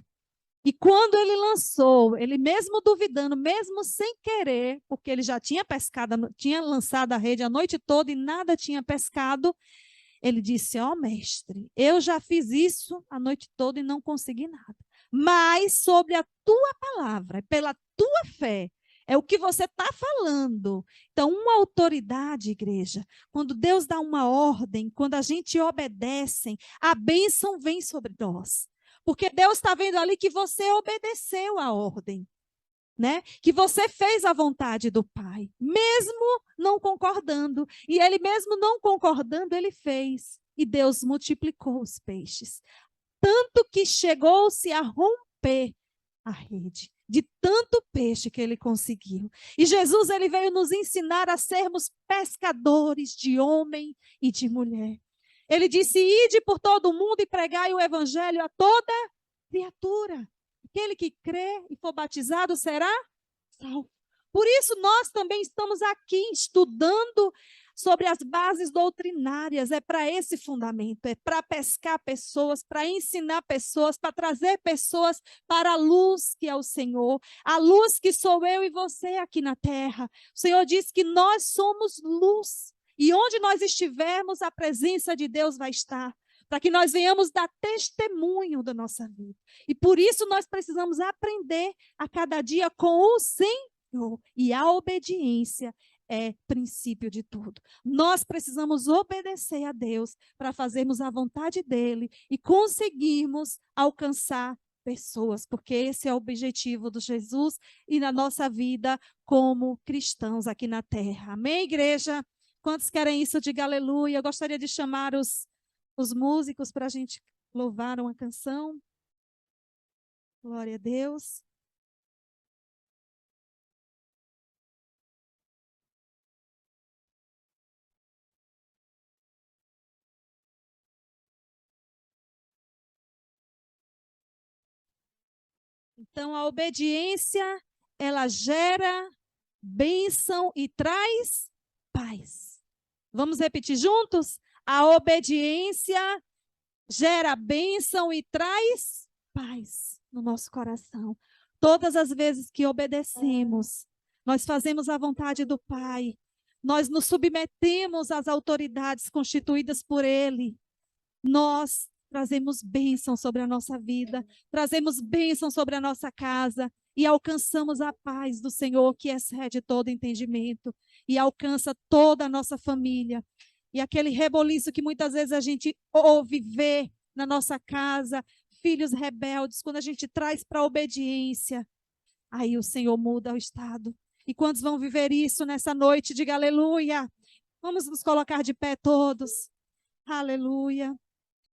E quando ele lançou, ele mesmo duvidando, mesmo sem querer, porque ele já tinha pescado, tinha lançado a rede a noite toda e nada tinha pescado, ele disse, mestre, eu já fiz isso a noite toda e não consegui nada. Mas sobre a tua palavra, pela tua fé, é o que você está falando. Então, uma autoridade, igreja, quando Deus dá uma ordem, quando a gente obedece, a bênção vem sobre nós. Porque Deus está vendo ali que você obedeceu a ordem, né? Que você fez a vontade do Pai, mesmo não concordando. E ele mesmo não concordando, ele fez. E Deus multiplicou os peixes. Tanto que chegou-se a romper a rede, de tanto peixe que ele conseguiu. E Jesus, ele veio nos ensinar a sermos pescadores de homem e de mulher. Ele disse, ide por todo o mundo e pregai o evangelho a toda criatura. Aquele que crê e for batizado será salvo. Por isso, nós também estamos aqui estudando sobre as bases doutrinárias. É para esse fundamento, é para pescar pessoas, para ensinar pessoas, para trazer pessoas para a luz que é o Senhor. A luz que sou eu e você aqui na terra. O Senhor diz que nós somos luz. E onde nós estivermos, a presença de Deus vai estar, para que nós venhamos dar testemunho da nossa vida. E por isso nós precisamos aprender a cada dia com o Senhor. E a obediência é princípio de tudo. Nós precisamos obedecer a Deus para fazermos a vontade dele e conseguirmos alcançar pessoas, porque esse é o objetivo do Jesus e na nossa vida como cristãos aqui na terra. Amém, igreja? Quantos querem isso? Diga aleluia. Eu gostaria de chamar os músicos para a gente louvar uma canção. Glória a Deus. Então, a obediência, ela gera bênção e traz paz. Vamos repetir juntos? A obediência gera bênção e traz paz no nosso coração. Todas as vezes que obedecemos, nós fazemos a vontade do Pai, nós nos submetemos às autoridades constituídas por Ele, nós trazemos bênção sobre a nossa vida, trazemos bênção sobre a nossa casa e alcançamos a paz do Senhor, que excede todo entendimento, e alcança toda a nossa família. E aquele reboliço que muitas vezes a gente ouve ver na nossa casa, filhos rebeldes, quando a gente traz para a obediência, aí o Senhor muda o estado. E quantos vão viver isso nessa noite? Diga aleluia. Vamos nos colocar de pé todos. Aleluia.